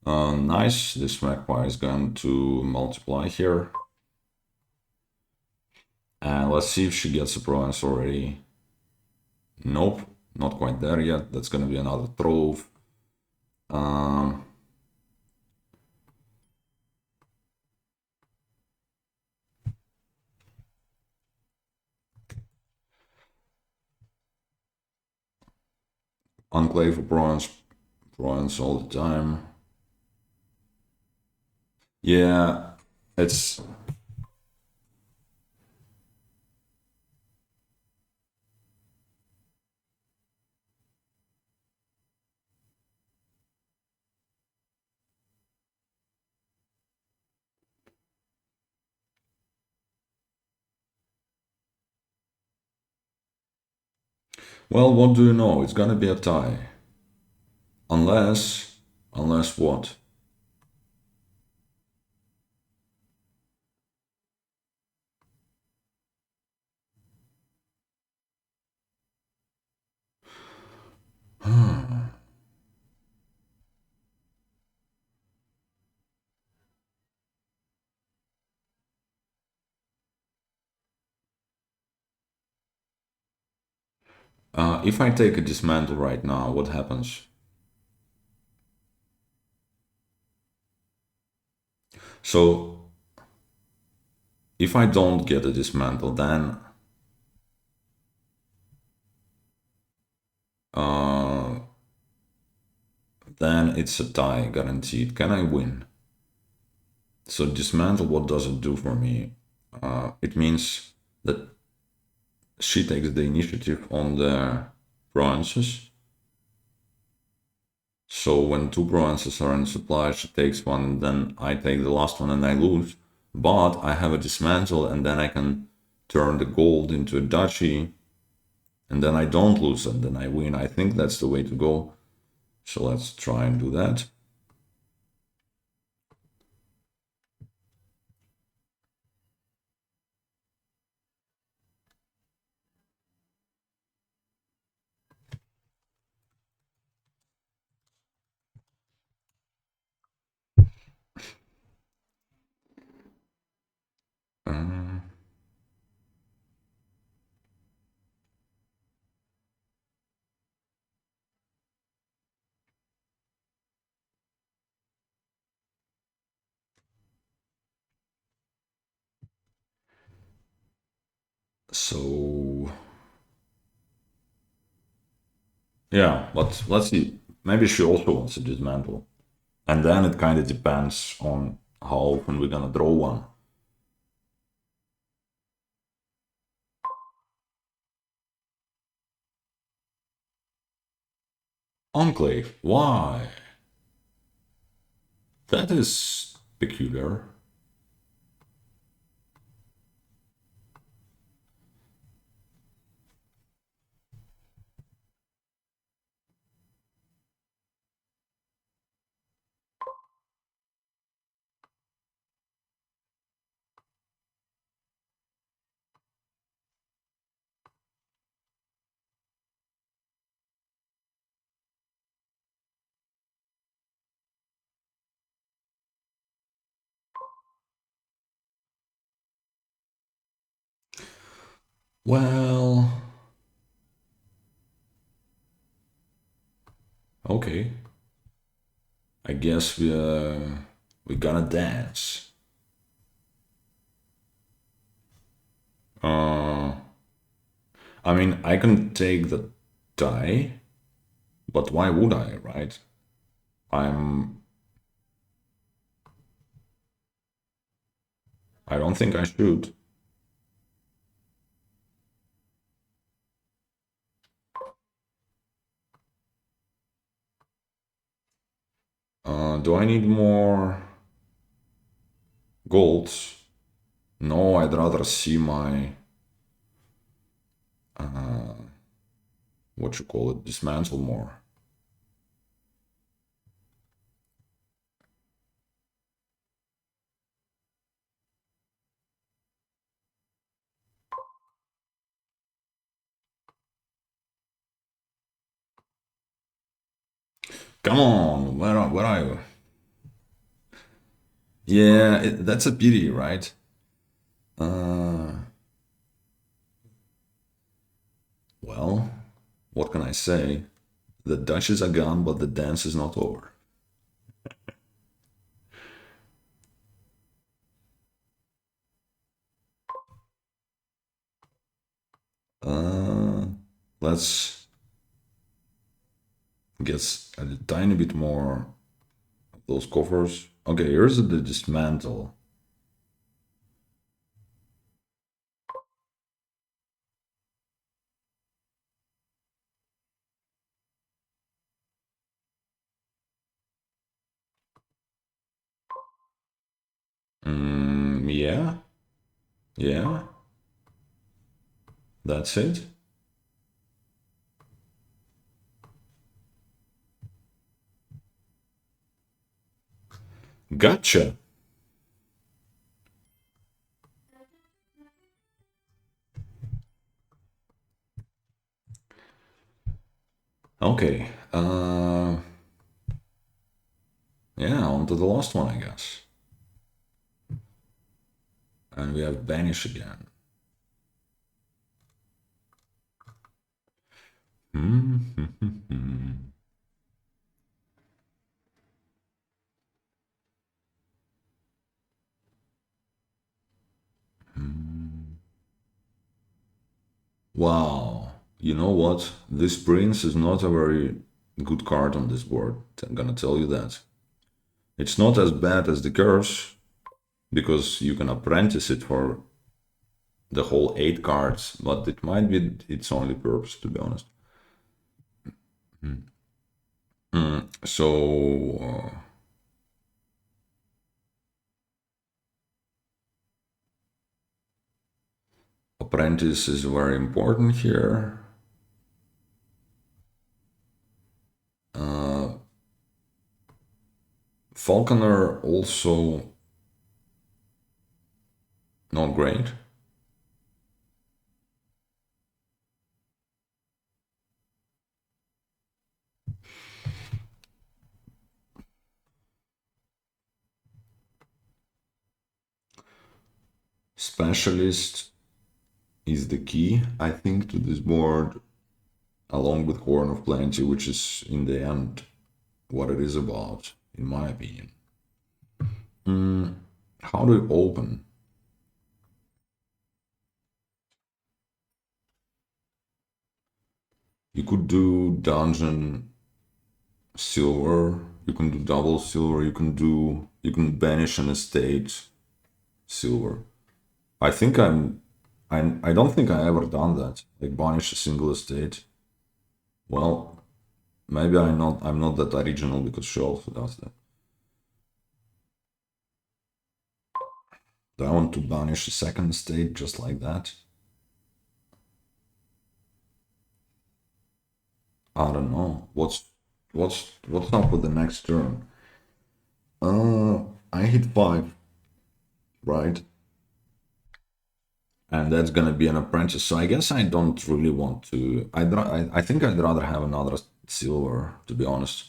Nice, this magpie is going to multiply here. And let's see if she gets a province already. Nope, not quite there yet. That's gonna be another Trove. Um, Enclave for province all the time. Yeah, it's well, what do you know? It's gonna be a tie. Unless what? If I take a dismantle right now, what happens? So, if I don't get a dismantle, uh, then it's a tie guaranteed. Can I win? So dismantle, what does it do for me? It means that she takes the initiative on the provinces. So when two provinces are in supply, she takes one, and then I take the last one and I lose. But I have a dismantle, and then I can turn the gold into a duchy, and then I don't lose, and then I win. I think that's the way to go. So let's try and do that. So yeah, but let's see. Maybe she also wants to dismantle. And then it kind of depends on how often we're gonna draw one. Enclave. Why? That is peculiar. Well, okay. I guess we're gonna dance. Uh, I mean, I can take the die, but why would I, right? I'm. I don't think I should. Do I need more golds? No, I'd rather see my what you call it dismantle more. Come on, where are you? Yeah, that's a pity, right? Uh, well, what can I say? The Dutches are gone, but the dance is not over. Uh, let's get a tiny bit more of those covers. Okay, here's the dismantle. Yeah, yeah, that's it. Gotcha. Okay. Yeah, on to the last one, I guess. And we have Banish again. Wow. You know what? This prince is not a very good card on this board. I'm gonna tell you that. It's not as bad as the curse, because you can apprentice it for the whole 8 cards, but it might be its only purpose, to be honest. So, apprentice is very important here. Falconer also not great. Specialist is the key, I think, to this board, along with Horn of Plenty, which is in the end what it is about, in my opinion. How do you open? You could do dungeon silver, you can do double silver, you can banish an estate silver. I think I don't think I ever done that. Like banish a single estate. Well, maybe I'm not that original because she also does that. Do I want to banish a second estate just like that? I don't know. What's up with the next turn? I hit 5, right? And that's gonna be an apprentice. So I guess I don't really want to. I think I'd rather have another silver, to be honest,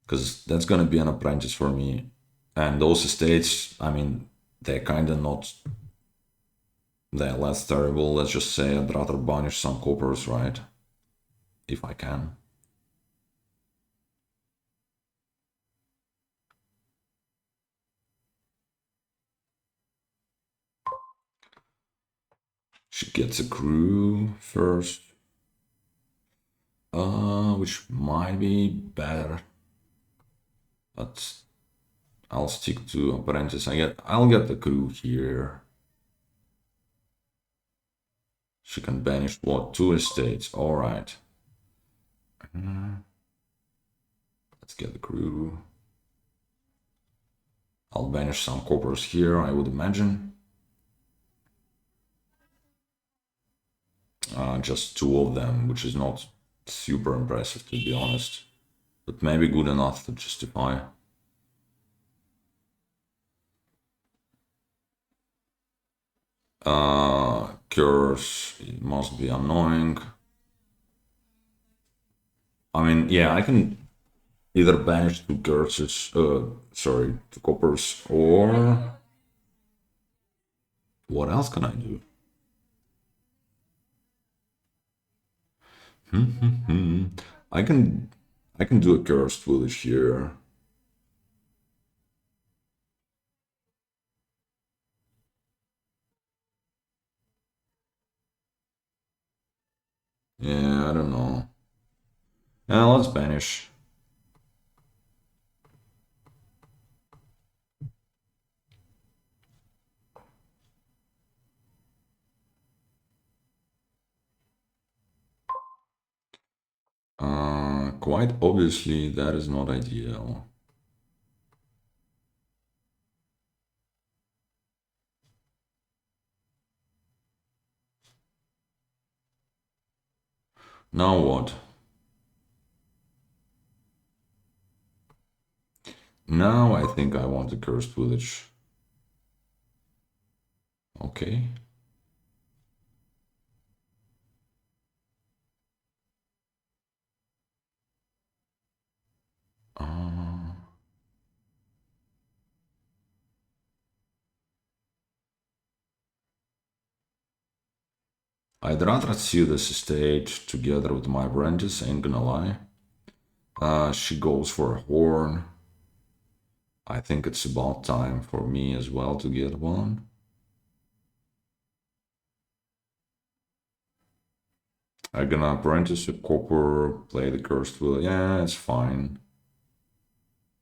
because that's gonna be an apprentice for me. And those estates, I mean, they're kind of not. They're less terrible. Let's just say I'd rather banish some coppers, right? If I can. She gets a crew first. Which might be better. But I'll stick to apprentice. I'll get the crew here. She can banish what? 2 estates. Alright. Let's get the crew. I'll banish some coppers here, I would imagine. Just 2 of them, which is not super impressive, to be honest. But maybe good enough to justify. Curse, it must be annoying. I mean, yeah, I can either banish 2 curses, 2 coppers, or what else can I do? I can do a cursed village here. Yeah, I don't know. Let's banish. Quite obviously, that is not ideal. Now what? Now I think I want a cursed village. Okay. I'd rather see this estate together with my apprentice, ain't gonna lie. She goes for a horn. I think it's about time for me as well to get one. I'm gonna apprentice a copper, play the cursed village. Yeah, it's fine.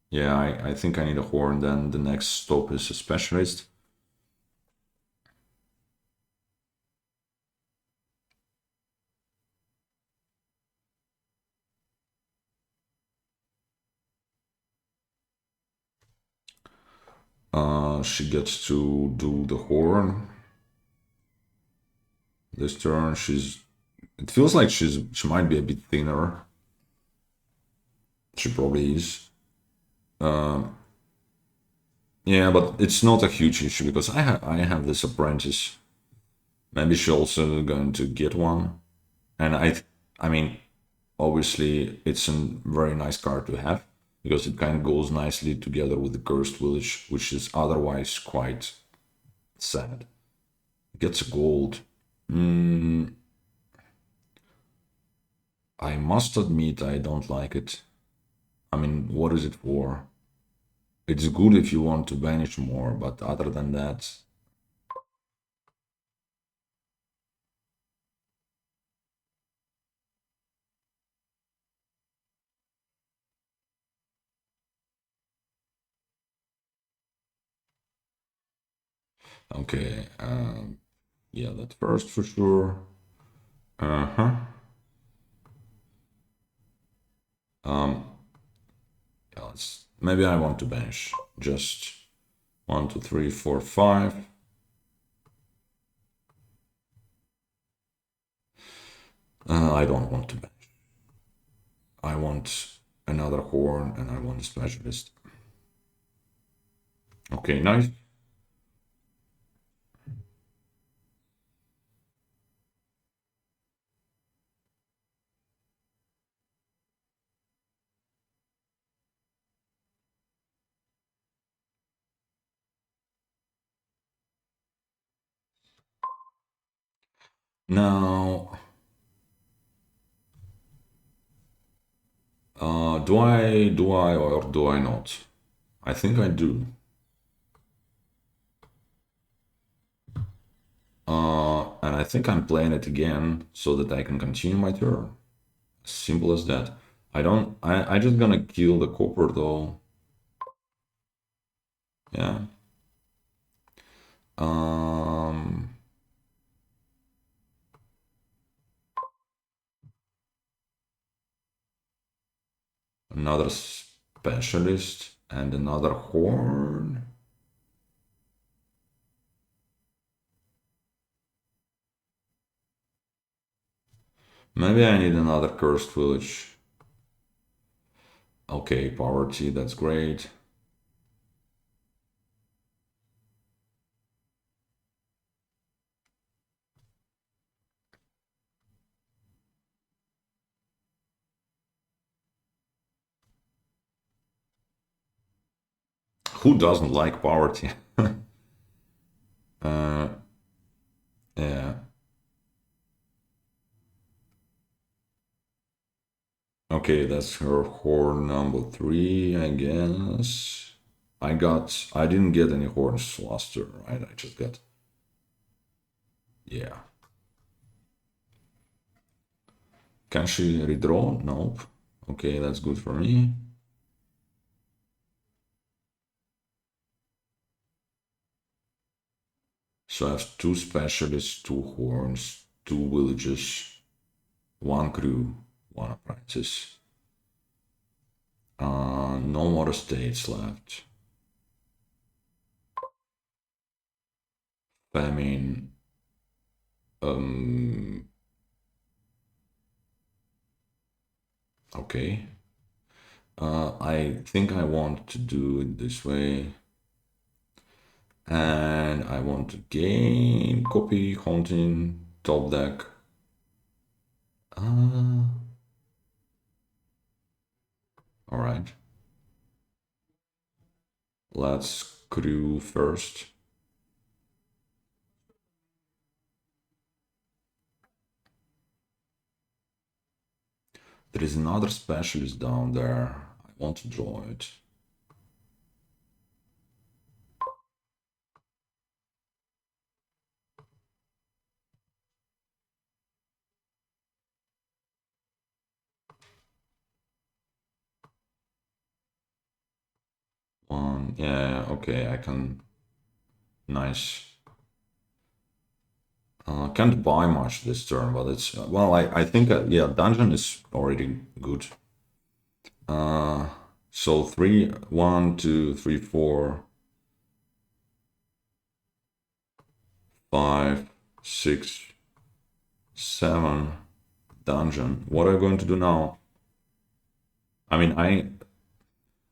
Yeah, I think I need a horn, then the next stop is a specialist. She gets to do the horn. This turn, it feels like she might be a bit thinner. She probably is. Yeah, but it's not a huge issue because I have this apprentice. Maybe she's also going to get one, and I mean, obviously it's a very nice card to have because it kind of goes nicely together with the cursed village, which is otherwise quite sad. It gets a gold. I must admit I don't like it. I mean, what is it for? It's good if you want to banish more, but other than that, Okay, yeah, that first for sure. Uh-huh. Um, yeah, maybe I want to bench just 1, 2, 3, 4, 5. I don't want to bench. I want another horn and I want a specialist. Okay, nice. Now, do I or do I not? I think I do. And I think I'm playing it again so that I can continue my turn. Simple as that. I just gonna kill the copper though. Yeah. Um, Another specialist and another horn. Maybe I need another cursed village. Okay, poverty, that's great. Who doesn't like poverty? uh, yeah. Okay, that's her horn number 3, I guess. I didn't get any horns last turn, right? I just got, yeah. Can she redraw? Nope. Okay, that's good for me. So I have 2 specialists, 2 horns, 2 villages, 1 crew, 1 apprentice. No more estates left. Famine. Okay. I think I want to do it this way. And I want to gain copy, hunting, top deck. All right. Let's crew first. There is another specialist down there. I want to draw it. One, yeah, okay, I can. Nice. Can't buy much this turn, but it's well. I think yeah, dungeon is already good. So 3, 1, 2, 3, 4, 5, 6, 7 dungeon. What are you going to do now? I mean,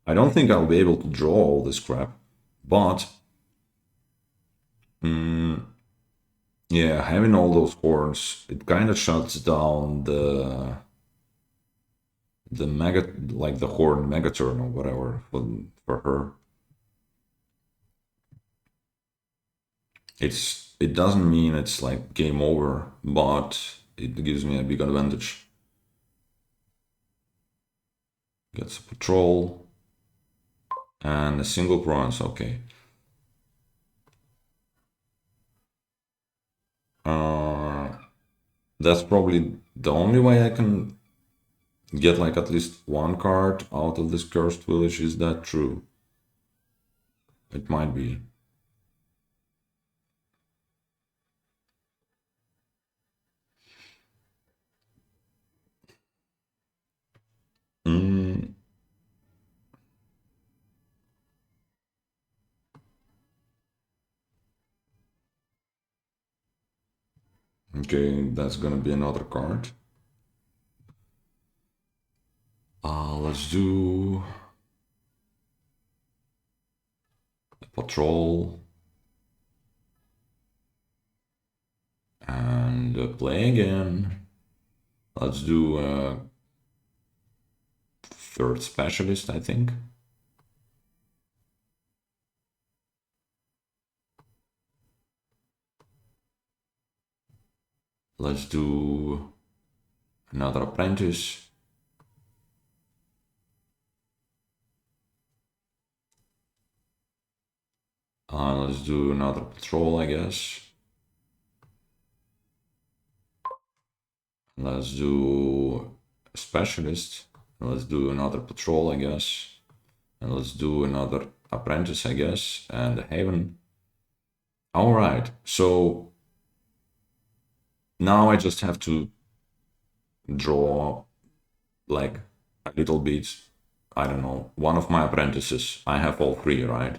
I don't think I'll be able to draw all this crap, but yeah, having all those horns, it kind of shuts down the mega, like the horn megaturn or whatever for her. It doesn't mean it's like game over, but it gives me a big advantage. Gets a patrol and a single bronze. Okay. That's probably the only way I can get like at least 1 card out of this cursed village. Is that true? It might be. Okay, that's gonna be another card. Let's do a patrol and play again. Let's do a third specialist, I think. Let's do another apprentice. Let's do another patrol, I guess. Let's do a specialist. Let's do another patrol, I guess. And let's do another apprentice, I guess, and a haven. All right, so now I just have to draw like a little bit, I don't know, one of my apprentices. I have all three, right?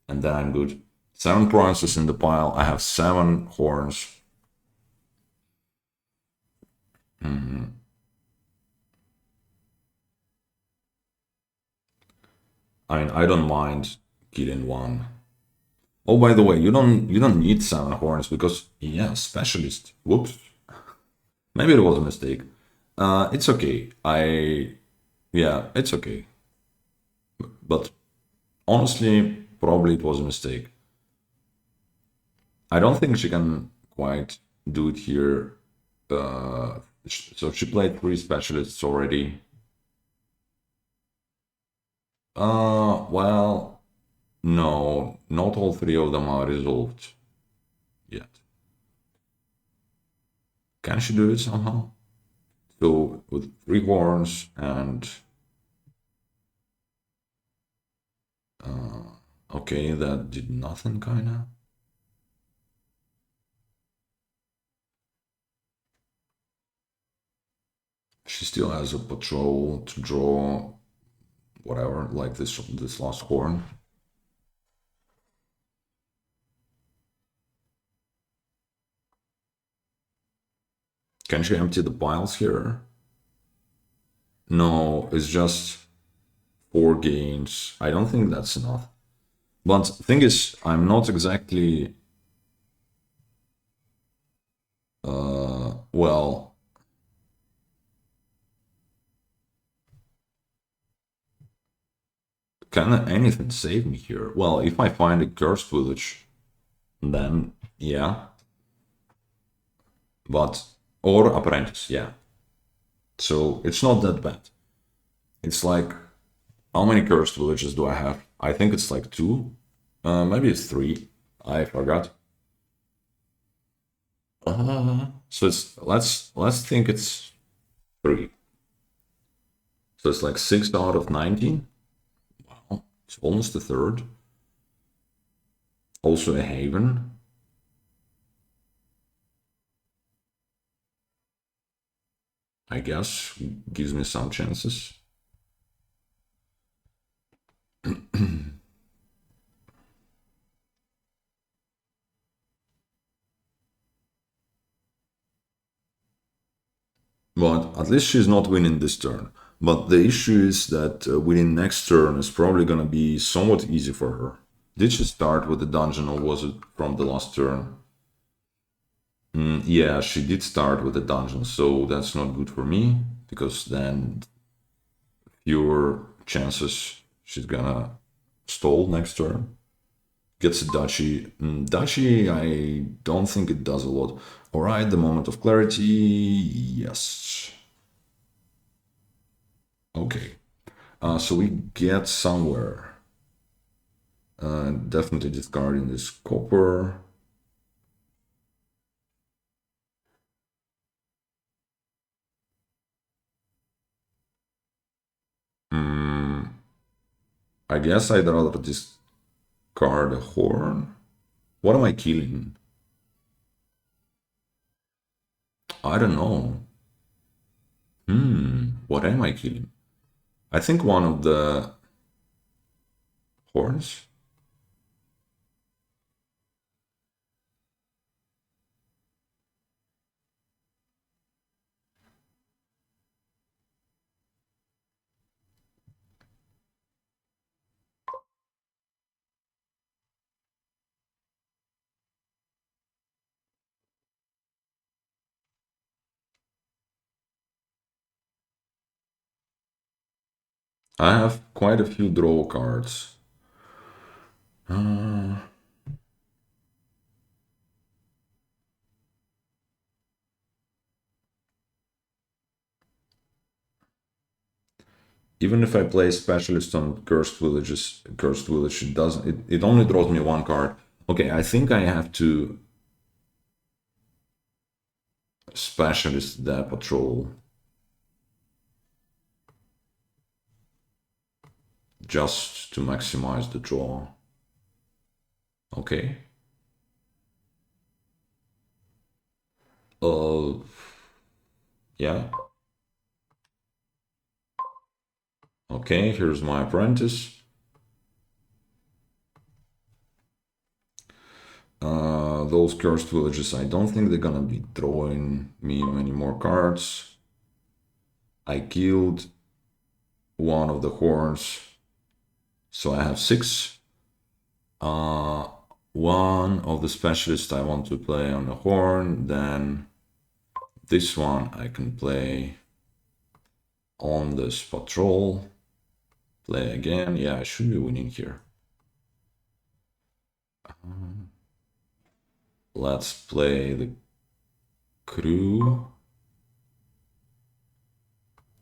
And then I'm good. 7 princes in the pile. I have 7 horns. I mean, I don't mind killing one. Oh, by the way, you don't need 7 horns because yeah, specialist. Whoops. Maybe it was a mistake. It's okay. Yeah, it's okay. But honestly, probably it was a mistake. I don't think she can quite do it here. So she played 3 specialists already. Well, no, not all 3 of them are resolved yet. Can she do it somehow? So with 3 horns and okay, that did nothing kinda. She still has a patrol to draw whatever, like this last horn. Can she empty the piles here? No, it's just 4 gains. I don't think that's enough. But thing is, I'm not exactly well. Can anything save me here? Well, if I find a cursed village, then yeah. But or apprentice, yeah. So it's not that bad. It's like how many cursed villages do I have? I think it's like 2. Maybe it's 3. I forgot. So it's let's think it's 3. So it's like 6 out of 19. Wow, it's almost a third. Also a haven. I guess gives me some chances. But at least she's not winning this turn. But the issue is that winning next turn is probably gonna be somewhat easy for her. Did she start with the dungeon or was it from the last turn? Yeah, she did start with the dungeon, so that's not good for me because then fewer chances she's gonna stall next turn. Gets a duchy. Duchy, I don't think it does a lot. Alright, the moment of clarity. Yes. Okay. So we get somewhere. Definitely discarding this copper. I guess I'd rather discard a horn. What am I killing? I don't know. What am I killing? I think one of the horns. I have quite a few draw cards. Even if I play specialist on cursed villages, cursed village, it doesn't. It only draws me one card. Okay, I think I have to specialist that patrol just to maximize the draw. Okay. Yeah. Okay, here's my apprentice. Those cursed villages, I don't think they're gonna be drawing me many more cards. I killed one of the horns, so I have 6. One of the specialists I want to play on the horn, then this one I can play on this patrol. Play again. Yeah, I should be winning here. Let's play the crew.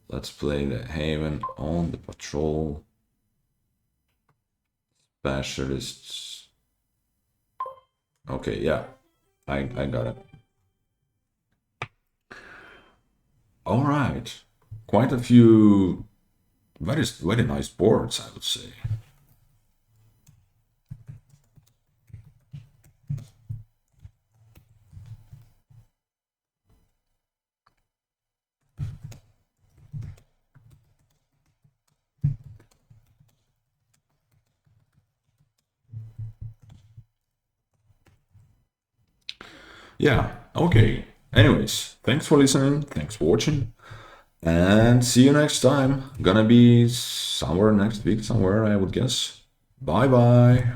Let's play the haven on the patrol. Specialists. Okay, yeah, I got it. All right, quite a few very nice boards, I would say. Yeah, okay. Anyways, thanks for listening, thanks for watching, and see you next time. Gonna be somewhere next week, somewhere, I would guess. Bye bye.